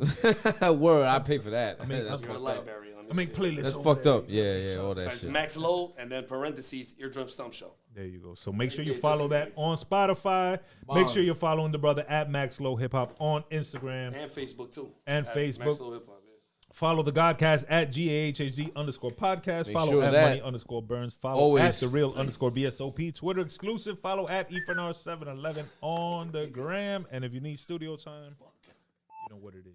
Speaker 1: Word, I pay for that.
Speaker 3: I mean,
Speaker 1: that's
Speaker 4: fucked up.
Speaker 3: I make playlists.
Speaker 1: That's fucked up. Yeah, all that
Speaker 4: it's
Speaker 1: shit.
Speaker 4: Maxlo and then parentheses Eardrum Stump Show.
Speaker 3: There you go. So make sure you follow that on Spotify. Make sure you're following the brother at Maxlo Hip Hop on Instagram
Speaker 4: and Facebook too.
Speaker 3: And Facebook.
Speaker 4: Maxlo Hip Hop.
Speaker 3: Follow the GAHHD at GAHHD_podcast. Follow at Money_Burns. Follow at the real _BSOP. Twitter exclusive. Follow at EFNR711 on the gram. And if you need studio time, you know what it is.